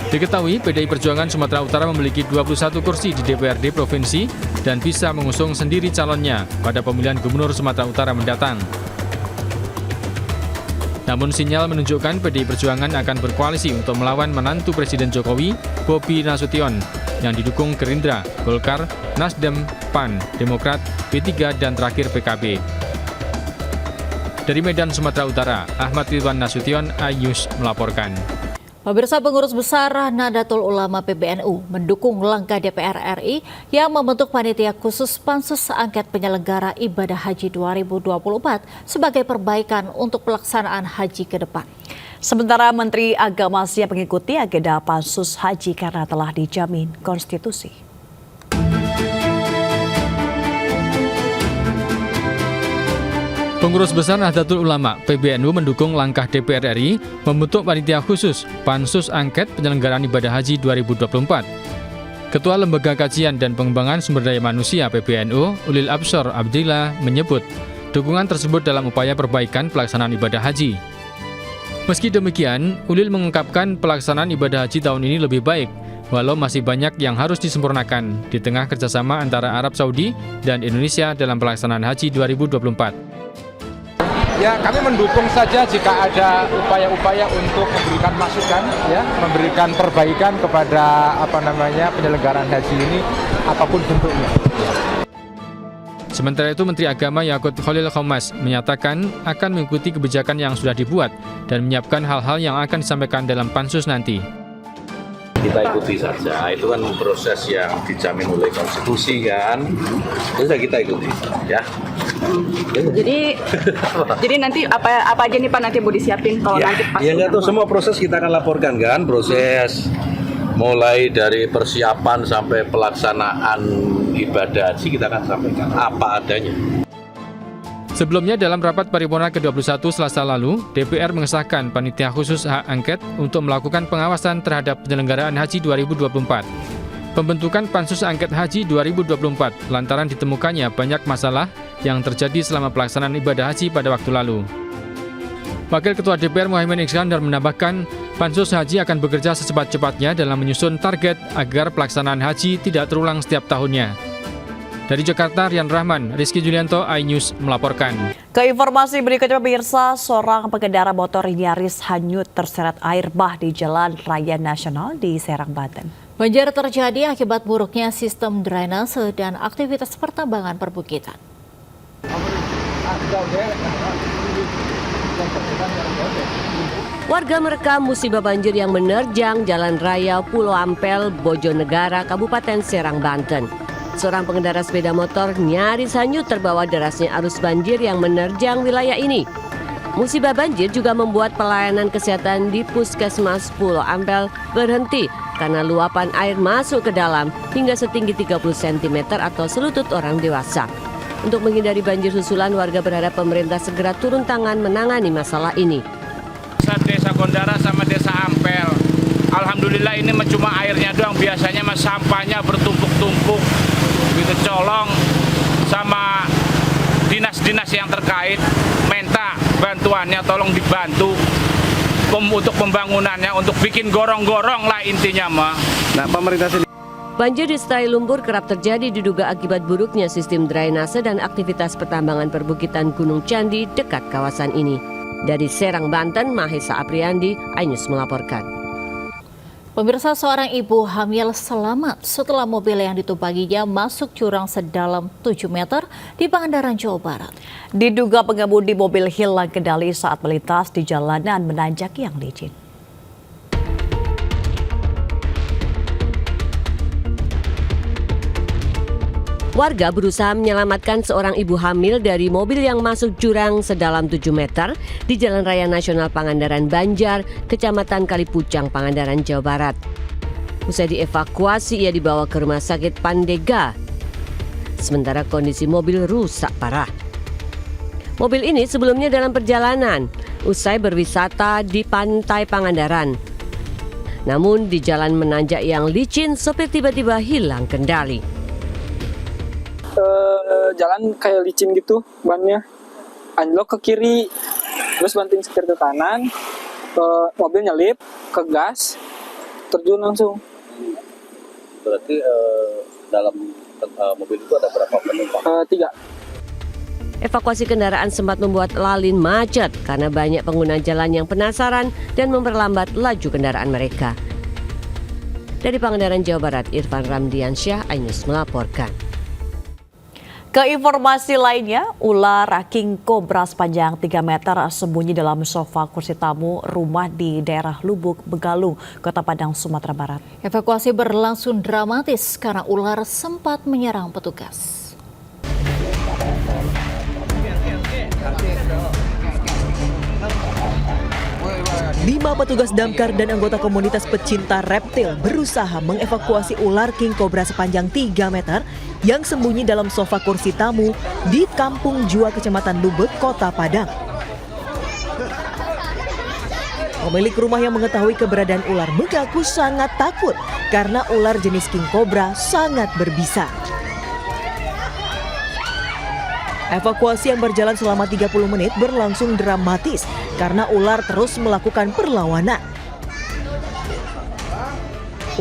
Diketahui PDI Perjuangan Sumatera Utara memiliki 21 kursi di DPRD Provinsi dan bisa mengusung sendiri calonnya pada pemilihan Gubernur Sumatera Utara mendatang. Namun sinyal menunjukkan PDI Perjuangan akan berkoalisi untuk melawan menantu Presiden Jokowi, Bobi Nasution, yang didukung Gerindra, Golkar, Nasdem, PAN, Demokrat, P3, dan terakhir PKB. Dari Medan, Sumatera Utara, Ahmad Ridwan Nasution, iNews melaporkan. Pemirsa, pengurus besar Nahdlatul Ulama PBNU mendukung langkah DPR RI yang membentuk panitia khusus pansus angket penyelenggara ibadah haji 2024 sebagai perbaikan untuk pelaksanaan haji ke depan. Sementara Menteri Agama siap mengikuti agenda pansus haji karena telah dijamin konstitusi. Pengurus besar Nahdlatul Ulama PBNU mendukung langkah DPR RI membentuk panitia khusus pansus angket penyelenggaraan ibadah haji 2024. Ketua Lembaga Kajian dan Pengembangan Sumber Daya Manusia PBNU, Ulil Absor Abdillah, menyebut dukungan tersebut dalam upaya perbaikan pelaksanaan ibadah haji. Meski demikian, Ulil mengungkapkan pelaksanaan ibadah haji tahun ini lebih baik, walau masih banyak yang harus disempurnakan di tengah kerjasama antara Arab Saudi dan Indonesia dalam pelaksanaan haji 2024. Ya, kami mendukung saja jika ada upaya-upaya untuk memberikan masukan, ya, memberikan perbaikan kepada penyelenggaraan haji ini apapun bentuknya. Sementara itu, Menteri Agama Yakut Khalil Qomas menyatakan akan mengikuti kebijakan yang sudah dibuat dan menyiapkan hal-hal yang akan disampaikan dalam pansus nanti. Kita ikuti saja, itu kan proses yang dijamin oleh konstitusi kan, itu sudah kita ikuti, ya. Jadi nanti apa aja nih Pak nanti mau disiapin kalau nanti pas? Ya nggak tahu, semua proses kita akan laporkan kan, proses mulai dari persiapan sampai pelaksanaan ibadah haji kita akan sampaikan apa adanya. Sebelumnya dalam rapat paripurna ke-21 Selasa lalu, DPR mengesahkan panitia khusus hak angket untuk melakukan pengawasan terhadap penyelenggaraan haji 2024. Pembentukan Pansus Angket Haji 2024 lantaran ditemukannya banyak masalah yang terjadi selama pelaksanaan ibadah haji pada waktu lalu. Wakil Ketua DPR Muhaimin Iskandar menambahkan, Pansus Haji akan bekerja secepat-cepatnya dalam menyusun target agar pelaksanaan haji tidak terulang setiap tahunnya. Dari Jakarta, Rian Rahman, Rizky Julianto, iNews melaporkan. Ke informasi berikutnya, pemirsa, seorang pengendara motor nyaris hanyut terseret air bah di Jalan Raya Nasional di Serang, Banten. Banjir terjadi akibat buruknya sistem drainase dan aktivitas pertambangan perbukitan. Warga merekam musibah banjir yang menerjang Jalan Raya Pulau Ampel, Bojonegara, Kabupaten Serang, Banten. Seorang pengendara sepeda motor nyaris hanyut terbawa derasnya arus banjir yang menerjang wilayah ini. Musibah banjir juga membuat pelayanan kesehatan di Puskesmas Pulau Ampel berhenti karena luapan air masuk ke dalam hingga setinggi 30 cm atau selutut orang dewasa. Untuk menghindari banjir susulan, warga berharap pemerintah segera turun tangan menangani masalah ini. Desa Gondara sama Desa Ampel, alhamdulillah ini cuma airnya doang, biasanya sampahnya bertumpuk-tumpuk. Gitu, colong sama dinas-dinas yang terkait minta bantuannya, tolong dibantu untuk pembangunannya, untuk bikin gorong-gorong lah intinya mah. Nah, pemerintah sendiri. Banjir disertai lumpur kerap terjadi diduga akibat buruknya sistem drainase dan aktivitas pertambangan perbukitan Gunung Candi dekat kawasan ini. Dari Serang, Banten, Mahesa Apriandi, iNews melaporkan. Pemirsa, seorang ibu hamil selamat setelah mobil yang ditumpanginya masuk jurang sedalam 7 meter di Pangandaran, Jawa Barat. Diduga pengemudi mobil hilang kendali saat melintas di jalanan menanjak yang licin. Warga berusaha menyelamatkan seorang ibu hamil dari mobil yang masuk jurang sedalam 7 meter di Jalan Raya Nasional Pangandaran Banjar, Kecamatan Kalipucang, Pangandaran, Jawa Barat. Usai dievakuasi, ia dibawa ke Rumah Sakit Pandega. Sementara kondisi mobil rusak parah. Mobil ini sebelumnya dalam perjalanan, usai berwisata di pantai Pangandaran. Namun di jalan menanjak yang licin, sopir tiba-tiba hilang kendali. Jalan kayak licin gitu, bannya anjlok ke kiri, terus banting setir ke kanan, mobil nyelip ke gas, terjun langsung. Berarti dalam mobil itu ada berapa penumpang? 3. Evakuasi kendaraan sempat membuat lalin macet karena banyak pengguna jalan yang penasaran dan memperlambat laju kendaraan mereka. Dari Pangandaran, Jawa Barat, Irfan Ramdiansyah, iNews melaporkan. Ke informasi lainnya, ular king cobra sepanjang 3 meter sembunyi dalam sofa kursi tamu rumah di daerah Lubuk, Begalung, Kota Padang, Sumatera Barat. Evakuasi berlangsung dramatis karena ular sempat menyerang petugas. 5 petugas damkar dan anggota komunitas pecinta reptil berusaha mengevakuasi ular king cobra sepanjang 3 meter yang sembunyi dalam sofa kursi tamu di Kampung Jua, Kecamatan Lubuk, Kota Padang. Pemilik rumah yang mengetahui keberadaan ular mengaku sangat takut karena ular jenis king cobra sangat berbisa. Evakuasi yang berjalan selama 30 menit berlangsung dramatis karena ular terus melakukan perlawanan.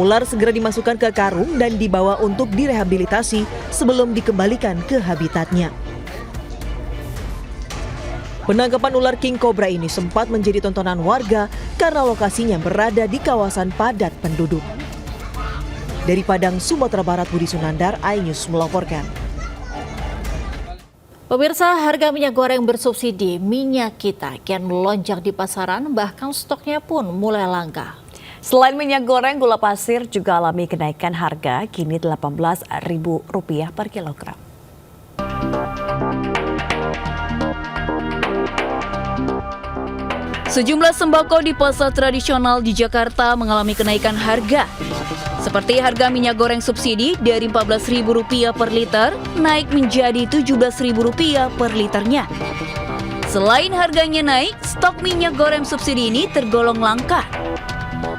Ular segera dimasukkan ke karung dan dibawa untuk direhabilitasi sebelum dikembalikan ke habitatnya. Penangkapan ular king cobra ini sempat menjadi tontonan warga karena lokasinya berada di kawasan padat penduduk. Dari Padang, Sumatera Barat, Budi Sunandar, iNews melaporkan. Pemirsa, harga minyak goreng bersubsidi minyak kita kian melonjak di pasaran, bahkan stoknya pun mulai langka. Selain minyak goreng, gula pasir juga alami kenaikan harga, kini Rp18.000 per kilogram. Sejumlah sembako di pasar tradisional di Jakarta mengalami kenaikan harga. Seperti harga minyak goreng subsidi dari Rp14.000 per liter naik menjadi Rp17.000 per liternya. Selain harganya naik, stok minyak goreng subsidi ini tergolong langka.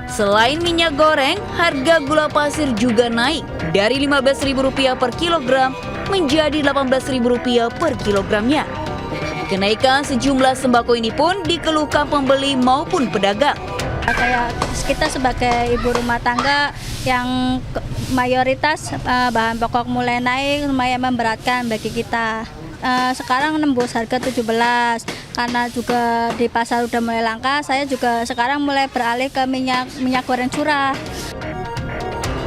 Selain minyak goreng, harga gula pasir juga naik dari Rp15.000 per kilogram menjadi Rp18.000 per kilogramnya. Kenaikan sejumlah sembako ini pun dikeluhkan pembeli maupun pedagang. Kayak kita sebagai ibu rumah tangga yang mayoritas bahan pokok mulai naik, lumayan memberatkan bagi kita. Sekarang nembus harga 17, karena juga di pasar udah mulai langka, saya juga sekarang mulai beralih ke minyak goreng curah.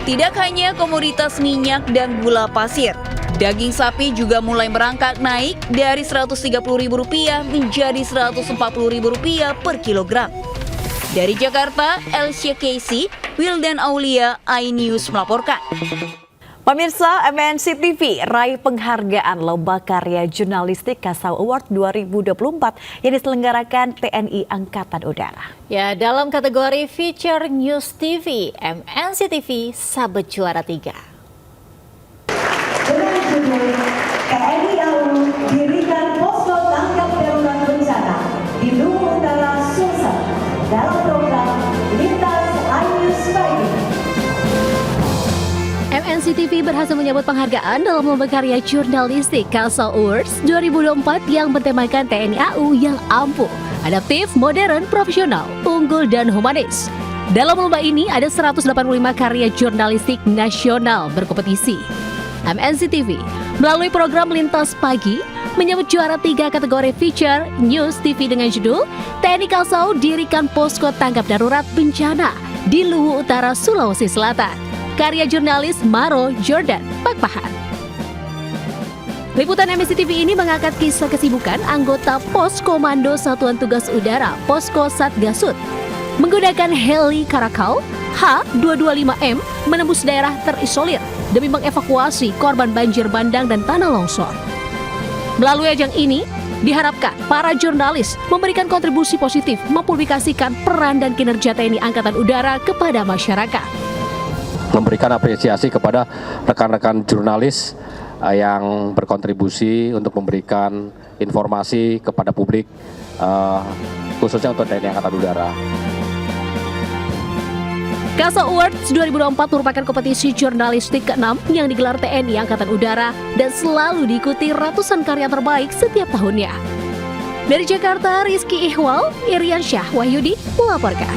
Tidak hanya komoditas minyak dan gula pasir, daging sapi juga mulai merangkak naik dari Rp130.000 menjadi Rp140.000 per kilogram. Dari Jakarta, Elsia Casey, Wildan Aulia, iNews melaporkan. Pemirsa, MNC TV raih penghargaan Lomba Karya Jurnalistik Kasau Award 2024 yang diselenggarakan TNI Angkatan Udara. Ya, dalam kategori Feature News TV, MNC TV sabet juara 3. Dengan judul TNI AU dirikan posko tanggap darurat bencana di Luwu Utara, Sulsel dalam program Lintas iNews Pagi. MNC TV berhasil menyambut penghargaan dalam Lomba Karya Jurnalistik Kasau Awards 2024 yang bertemakan TNI AU yang ampuh, adaptif, modern, profesional, unggul, dan humanis. Dalam lomba ini ada 185 karya jurnalistik nasional berkompetisi. MNC TV melalui program Lintas Pagi menyambut juara 3 kategori Feature News TV dengan judul TNI Kasau dirikan posko tanggap darurat bencana di Luwu Utara, Sulawesi Selatan. Karya jurnalis Maro Jordan Pakpahan. Liputan MNC TV ini mengangkat kisah kesibukan anggota Pos Komando Satuan Tugas Udara Posko Satgasut menggunakan heli Karakal H225M menembus daerah terisolir demi mengevakuasi korban banjir bandang dan tanah longsor. Melalui ajang ini, diharapkan para jurnalis memberikan kontribusi positif mempublikasikan peran dan kinerja TNI Angkatan Udara kepada masyarakat. Memberikan apresiasi kepada rekan-rekan jurnalis yang berkontribusi untuk memberikan informasi kepada publik, khususnya untuk TNI Angkatan Udara. Kasau Awards 2024 merupakan kompetisi jurnalistik ke-6 yang digelar TNI Angkatan Udara dan selalu diikuti ratusan karya terbaik setiap tahunnya. Dari Jakarta, Rizky Ihwal, Irian Syah Wahyudi melaporkan.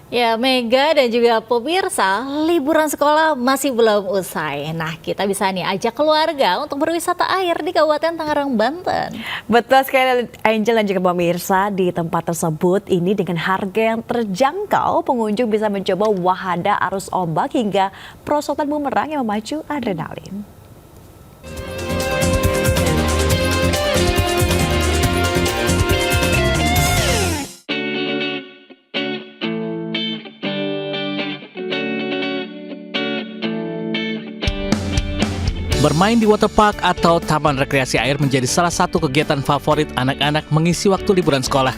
Ya, Mega dan juga pemirsa, liburan sekolah masih belum usai. Nah, kita bisa nih ajak keluarga untuk berwisata air di Kabupaten Tangerang, Banten. Betul sekali, Angel dan juga pemirsa. Di tempat tersebut ini dengan harga yang terjangkau, pengunjung bisa mencoba wahana arus ombak hingga perosotan bumerang yang memacu adrenalin. Bermain di waterpark atau taman rekreasi air menjadi salah satu kegiatan favorit anak-anak mengisi waktu liburan sekolah.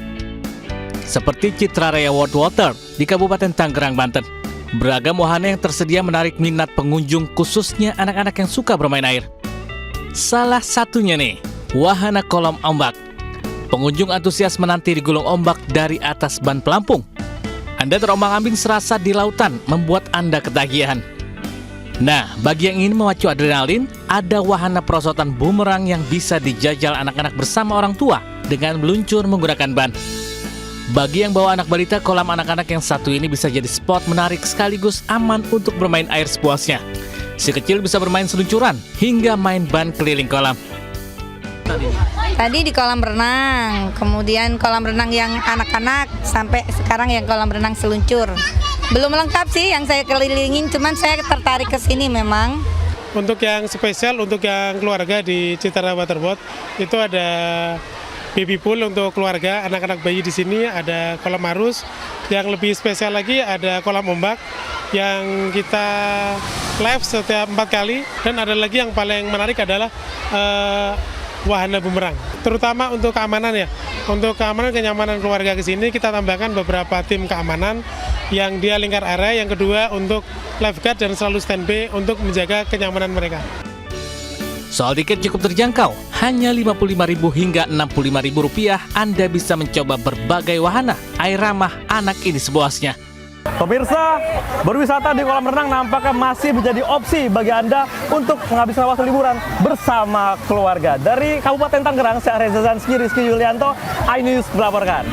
Seperti Citra Raya World Water di Kabupaten Tangerang, Banten. Beragam wahana yang tersedia menarik minat pengunjung, khususnya anak-anak yang suka bermain air. Salah satunya nih, wahana kolam ombak. Pengunjung antusias menanti digulung ombak dari atas ban pelampung. Anda terombang-ambing serasa di lautan, membuat Anda ketagihan. Nah, bagi yang ingin memacu adrenalin, ada wahana perosotan bumerang yang bisa dijajal anak-anak bersama orang tua dengan meluncur menggunakan ban. Bagi yang bawa anak balita, kolam anak-anak yang satu ini bisa jadi spot menarik sekaligus aman untuk bermain air sepuasnya. Si kecil bisa bermain seluncuran hingga main ban keliling kolam. Tadi di kolam renang, kemudian kolam renang yang anak-anak, sampai sekarang yang kolam renang seluncur. Belum lengkap sih yang saya kelilingin, cuman saya tertarik ke sini memang. Untuk yang spesial, untuk yang keluarga di Citra Waterboat, itu ada baby pool untuk keluarga, anak-anak bayi di sini, ada kolam arus. Yang lebih spesial lagi ada kolam ombak yang kita live setiap 4 kali. Dan ada lagi yang paling menarik adalah wahana bumerang, terutama untuk keamanan ya. Untuk keamanan kenyamanan keluarga ke sini kita tambahkan beberapa tim keamanan yang dia lingkar area, yang kedua untuk lifeguard dan selalu standby untuk menjaga kenyamanan mereka. Soal tiket cukup terjangkau, hanya Rp55.000 hingga Rp65.000 Anda bisa mencoba berbagai wahana air ramah anak ini sepuasnya. Pemirsa, berwisata di kolam renang nampaknya masih menjadi opsi bagi Anda untuk menghabiskan waktu liburan bersama keluarga. Dari Kabupaten Tangerang, saya Reza Zanski, Rizky Yulianto, iNews melaporkan.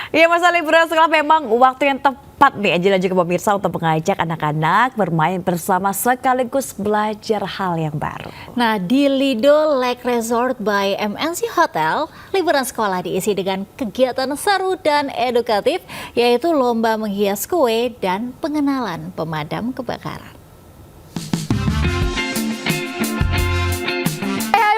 Ya, masa liburan sekolah memang waktu yang tepat nih Angela juga pemirsa untuk mengajak anak-anak bermain bersama sekaligus belajar hal yang baru. Nah, di Lido Lake Resort by MNC Hotel, liburan sekolah diisi dengan kegiatan seru dan edukatif, yaitu lomba menghias kue dan pengenalan pemadam kebakaran.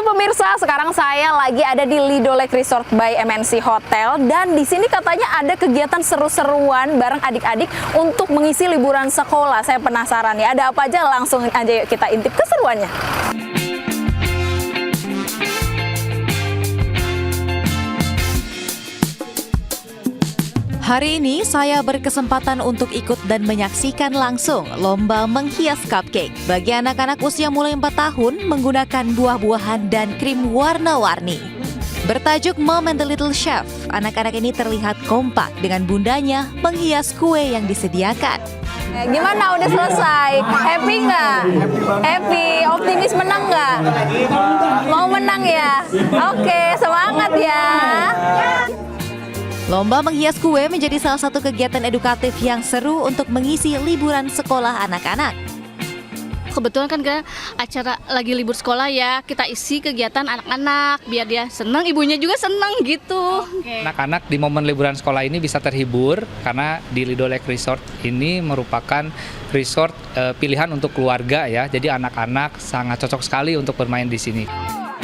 Pemirsa, sekarang saya lagi ada di Lido Lake Resort by MNC Hotel dan di sini katanya ada kegiatan seru-seruan bareng adik-adik untuk mengisi liburan sekolah. Saya penasaran ya, ada apa aja? Langsung aja yuk kita intip keseruannya. Hari ini saya berkesempatan untuk ikut dan menyaksikan langsung lomba menghias cupcake bagi anak-anak usia mulai 4 tahun menggunakan buah-buahan dan krim warna-warni. Bertajuk Mom and the Little Chef, anak-anak ini terlihat kompak dengan bundanya menghias kue yang disediakan. Gimana, udah selesai? Happy nggak? Happy, optimis menang nggak? Mau menang ya? Oke, semangat ya! Lomba menghias kue menjadi salah satu kegiatan edukatif yang seru untuk mengisi liburan sekolah anak-anak. Kebetulan kan acara lagi libur sekolah ya, kita isi kegiatan anak-anak biar dia senang, ibunya juga senang gitu. Anak-anak di momen liburan sekolah ini bisa terhibur karena di Lido Lake Resort ini merupakan resort pilihan untuk keluarga ya. Jadi anak-anak sangat cocok sekali untuk bermain di sini.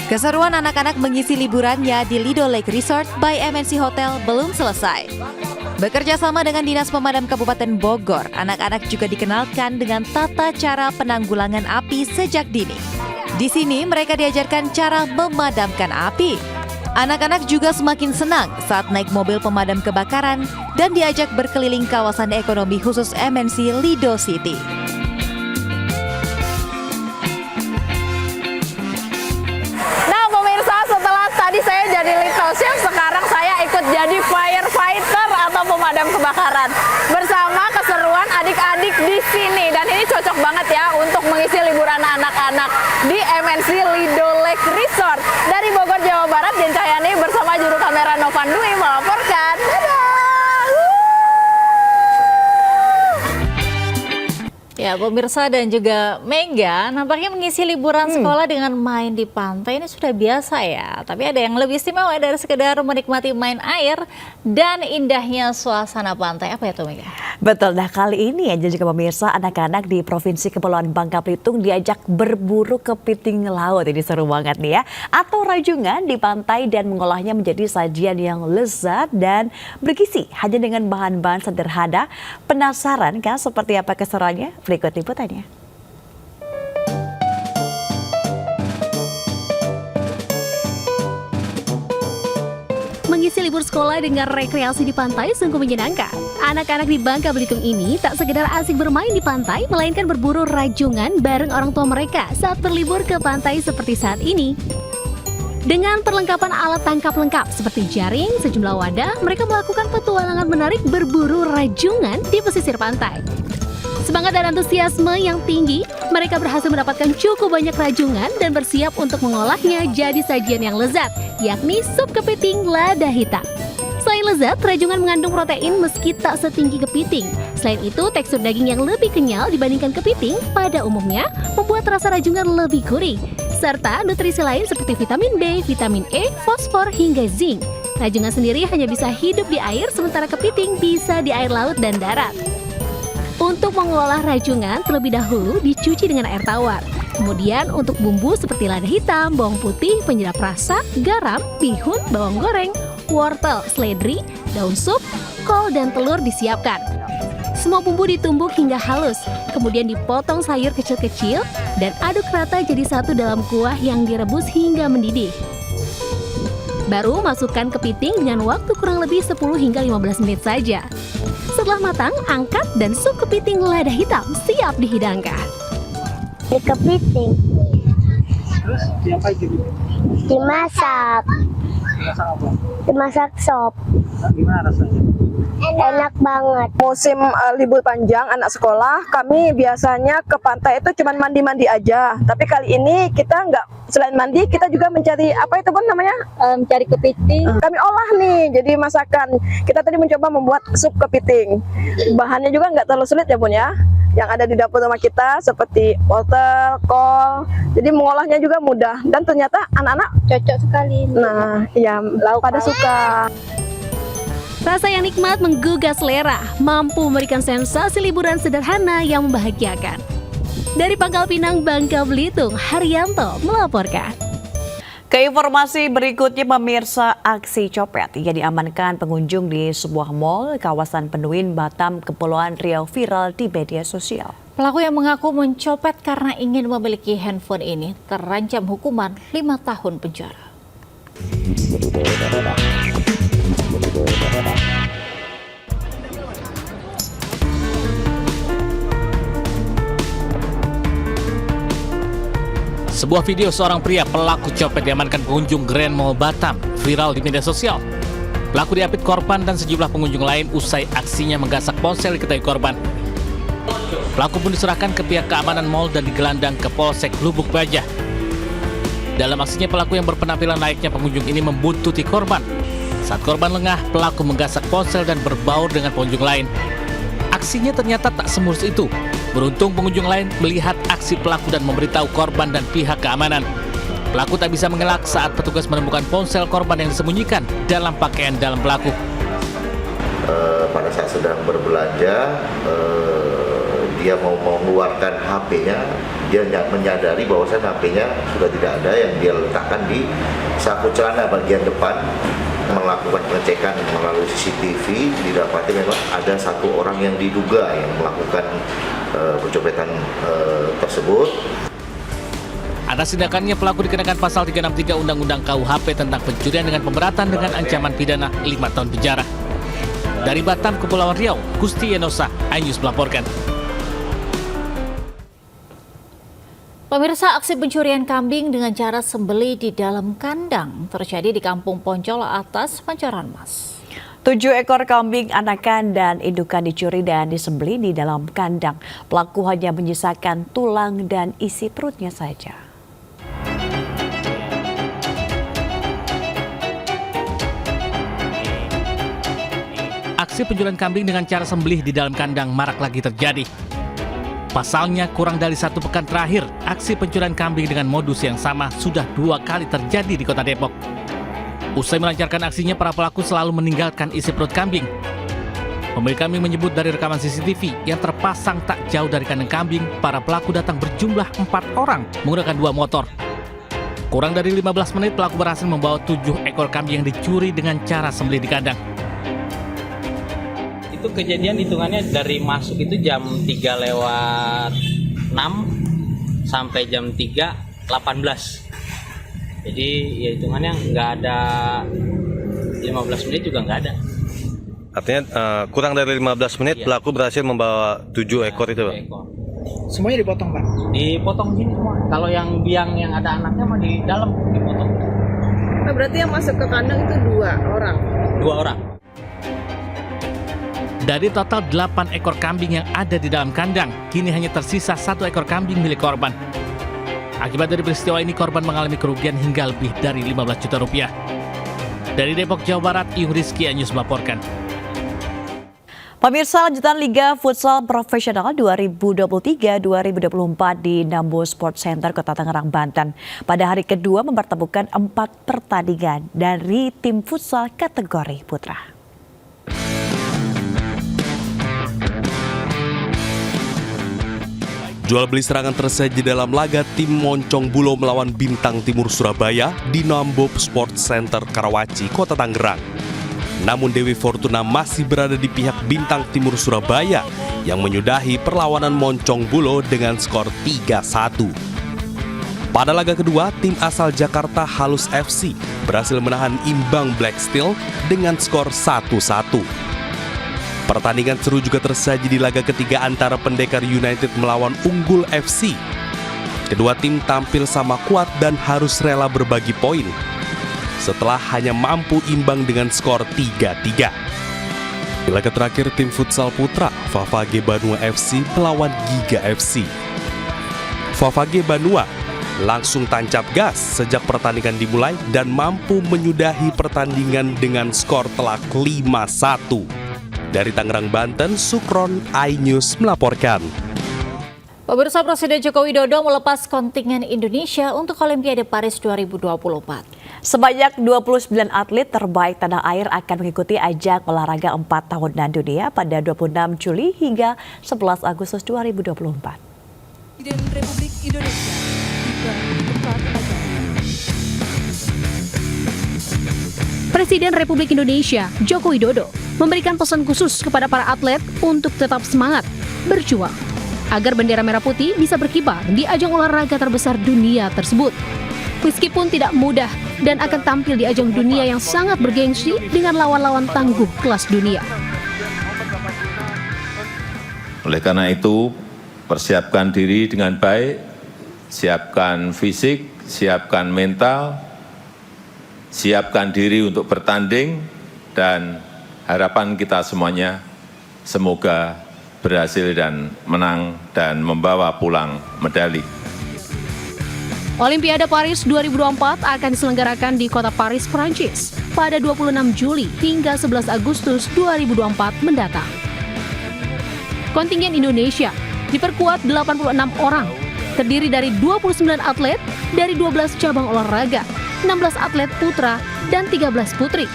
Keseruan anak-anak mengisi liburannya di Lido Lake Resort by MNC Hotel belum selesai. Bekerja sama dengan Dinas Pemadam Kabupaten Bogor, anak-anak juga dikenalkan dengan tata cara penanggulangan api sejak dini. Di sini mereka diajarkan cara memadamkan api. Anak-anak juga semakin senang saat naik mobil pemadam kebakaran dan diajak berkeliling kawasan ekonomi khusus MNC Lido City. Tadi saya jadi little chef, sekarang saya ikut jadi firefighter atau pemadam kebakaran bersama keseruan adik-adik di sini. Dan ini cocok banget ya untuk mengisi liburan anak-anak di MNC Lido Lake Resort. Dari Bogor, Jawa Barat, Dian Cahyani bersama juru kamera Novan Dwi melaporkan. Dadah! Ya, pemirsa dan juga Mega, nampaknya mengisi liburan sekolah dengan main di pantai ini sudah biasa ya. Tapi ada yang lebih istimewa dari sekedar menikmati main air dan indahnya suasana pantai. Apa itu, Mega? Betul, nah kali ini aja juga pemirsa, anak-anak di Provinsi Kepulauan Bangka Belitung diajak berburu kepiting laut. Ini seru banget nih ya. Atau rajungan di pantai dan mengolahnya menjadi sajian yang lezat dan bergizi hanya dengan bahan-bahan sederhana. Penasaran kan seperti apa keseruannya? Berikut liputannya. Mengisi libur sekolah dengan rekreasi di pantai sungguh menyenangkan. Anak-anak di Bangka Belitung ini tak sekedar asik bermain di pantai, melainkan berburu rajungan bareng orang tua mereka saat berlibur ke pantai seperti saat ini. Dengan perlengkapan alat tangkap lengkap seperti jaring, sejumlah wadah, mereka melakukan petualangan menarik berburu rajungan di pesisir pantai. Semangat dan antusiasme yang tinggi, mereka berhasil mendapatkan cukup banyak rajungan dan bersiap untuk mengolahnya jadi sajian yang lezat, yakni sup kepiting lada hitam. Selain lezat, rajungan mengandung protein meski tak setinggi kepiting. Selain itu, tekstur daging yang lebih kenyal dibandingkan kepiting pada umumnya membuat rasa rajungan lebih gurih. Serta nutrisi lain seperti vitamin B, vitamin E, fosfor, hingga zinc. Rajungan sendiri hanya bisa hidup di air, sementara kepiting bisa di air laut dan darat. Untuk mengolah rajungan, terlebih dahulu dicuci dengan air tawar. Kemudian untuk bumbu seperti lada hitam, bawang putih, penyedap rasa, garam, bihun, bawang goreng, wortel, seledri, daun sup, kol, dan telur disiapkan. Semua bumbu ditumbuk hingga halus, kemudian dipotong sayur kecil-kecil dan aduk rata jadi satu dalam kuah yang direbus hingga mendidih. Baru masukkan kepiting dengan waktu kurang lebih 10 hingga 15 menit saja. Setelah matang, angkat dan sup kepiting lada hitam siap dihidangkan. Di kepiting. Terus diapain gitu? Dimasak. Dimasak apa? Dimasak sop. Nah, gimana rasanya? Enak banget. Musim libur panjang anak sekolah, kami biasanya ke pantai itu cuma mandi-mandi aja. Tapi kali ini kita nggak, selain mandi kita juga mencari apa itu Bun namanya? Mencari kepiting. Kami olah nih, jadi masakan. Kita tadi mencoba membuat sup kepiting. Bahannya juga nggak terlalu sulit ya Bun ya. Yang ada di dapur rumah kita seperti wortel, kol. Jadi mengolahnya juga mudah dan ternyata anak-anak cocok sekali. Nah, ya pada suka. Rasa yang nikmat menggugah selera, mampu memberikan sensasi liburan sederhana yang membahagiakan. Dari Pangkal Pinang, Bangka Belitung, Haryanto melaporkan. Keinformasi berikutnya, pemirsa, aksi copet yang diamankan pengunjung di sebuah mal kawasan Penuin, Batam, Kepulauan Riau viral di media sosial. Pelaku yang mengaku mencopet karena ingin memiliki handphone ini terancam hukuman 5 tahun penjara. Sebuah video seorang pria pelaku copet diamankan pengunjung Grand Mall Batam viral di media sosial. Pelaku diapit korban dan sejumlah pengunjung lain usai aksinya menggasak ponsel diketahui korban. Pelaku pun diserahkan ke pihak keamanan mall dan digelandang ke Polsek Lubuk Baja. Dalam aksinya, pelaku yang berpenampilan layaknya pengunjung ini membuntuti korban. Saat korban lengah, pelaku menggasak ponsel dan berbaur dengan pengunjung lain. Aksinya ternyata tak semulus itu. Beruntung pengunjung lain melihat aksi pelaku dan memberitahu korban dan pihak keamanan. Pelaku tak bisa mengelak saat petugas menemukan ponsel korban yang disembunyikan dalam pakaian dalam pelaku. Pada saat sedang berbelanja, dia mau mengeluarkan HP-nya, dia menyadari bahwasannya HP-nya sudah tidak ada, yang dia letakkan di saku celana bagian depan. Melakukan pengecekan melalui CCTV, didapati memang ada satu orang yang diduga yang melakukan pencopetan tersebut. Atas tindakannya, pelaku dikenakan pasal 363 Undang-Undang KUHP tentang pencurian dengan pemberatan dengan ancaman pidana 5 tahun penjara. Dari Batam, Kepulauan Riau, Gusti Enosa, iNews melaporkan. Pemirsa, aksi pencurian kambing dengan cara sembelih di dalam kandang terjadi di Kampung Poncol Atas, Pancoran Mas. 7 ekor kambing anakan dan indukan dicuri dan disembelih di dalam kandang. Pelaku hanya menyisakan tulang dan isi perutnya saja. Aksi pencurian kambing dengan cara sembelih di dalam kandang marak lagi terjadi. Pasalnya, kurang dari 1 pekan terakhir, aksi pencurian kambing dengan modus yang sama sudah 2 kali terjadi di Kota Depok. Usai melancarkan aksinya, para pelaku selalu meninggalkan isi perut kambing. Pemilik kambing menyebut dari rekaman CCTV yang terpasang tak jauh dari kandang kambing, para pelaku datang berjumlah 4 orang menggunakan 2 motor. Kurang dari 15 menit, pelaku berhasil membawa 7 ekor kambing yang dicuri dengan cara sembelih di kandang. Itu kejadian hitungannya dari masuk itu jam 3:06 sampai jam 3:18. Jadi ya hitungannya nggak ada 15 menit juga nggak ada. Artinya kurang dari 15 menit pelaku berhasil membawa 7 ekor itu, Pak? Semuanya dipotong, Pak? Dipotong sini semua. Kalau yang biang yang ada anaknya mah di dalam dipotong. Berarti yang masuk ke kandang itu 2 orang? 2 orang. Dari total 8 ekor kambing yang ada di dalam kandang, kini hanya tersisa 1 ekor kambing milik korban. Akibat dari peristiwa ini, korban mengalami kerugian hingga lebih dari 15 juta rupiah. Dari Depok, Jawa Barat, Yung Rizky Anyus melaporkan. Pemirsa, lanjutan Liga Futsal Profesional 2023-2024 di Nambo Sport Center, Kota Tangerang, Banten. Pada hari kedua mempertemukan 4 pertandingan dari tim futsal kategori putra. Jual beli serangan tersaji dalam laga tim Moncong Bulo melawan Bintang Timur Surabaya di Nambo Sport Center Karawaci, Kota Tangerang. Namun Dewi Fortuna masih berada di pihak Bintang Timur Surabaya yang menyudahi perlawanan Moncong Bulo dengan skor 3-1. Pada laga kedua, tim asal Jakarta Halus FC berhasil menahan imbang Black Steel dengan skor 1-1. Pertandingan seru juga tersaji di laga ketiga antara Pendekar United melawan Unggul FC. Kedua tim tampil sama kuat dan harus rela berbagi poin setelah hanya mampu imbang dengan skor 3-3. Di laga terakhir, tim futsal putra Favage Banua FC melawan Giga FC. Favage Banua langsung tancap gas sejak pertandingan dimulai dan mampu menyudahi pertandingan dengan skor telak 5-1. Dari Tangerang, Banten, Sukron, iNews melaporkan. Pemirsa, Presiden Joko Widodo melepas kontingen Indonesia untuk Olimpiade Paris 2024. Sebanyak 29 atlet terbaik tanah air akan mengikuti ajang olahraga 4 tahunan dunia pada 26 Juli hingga 11 Agustus 2024. Presiden Republik Indonesia Presiden Republik Indonesia Joko Widodo memberikan pesan khusus kepada para atlet untuk tetap semangat, berjuang, agar bendera merah putih bisa berkibar di ajang olahraga terbesar dunia tersebut. Meskipun tidak mudah dan akan tampil di ajang dunia yang sangat bergengsi dengan lawan-lawan tangguh kelas dunia. Oleh karena itu, persiapkan diri dengan baik, siapkan fisik, siapkan mental, siapkan diri untuk bertanding, dan harapan kita semuanya semoga berhasil dan menang dan membawa pulang medali. Olimpiade Paris 2024 akan diselenggarakan di kota Paris, Prancis pada 26 Juli hingga 11 Agustus 2024 mendatang. Kontingen Indonesia diperkuat 86 orang, terdiri dari 29 atlet dari 12 cabang olahraga, 16 atlet putra, dan 13 putri.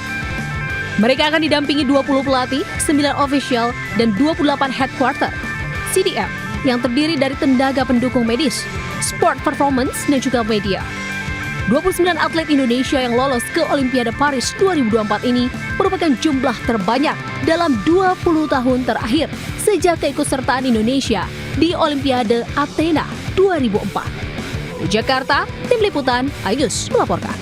Mereka akan didampingi 20 pelatih, 9 official, dan 28 headquarter CDF yang terdiri dari tenaga pendukung medis, sport performance, dan juga media. 29 atlet Indonesia yang lolos ke Olimpiade Paris 2024 ini merupakan jumlah terbanyak dalam 20 tahun terakhir sejak keikutsertaan Indonesia di Olimpiade Athena 2004. Di Jakarta, Tim Liputan iNews melaporkan.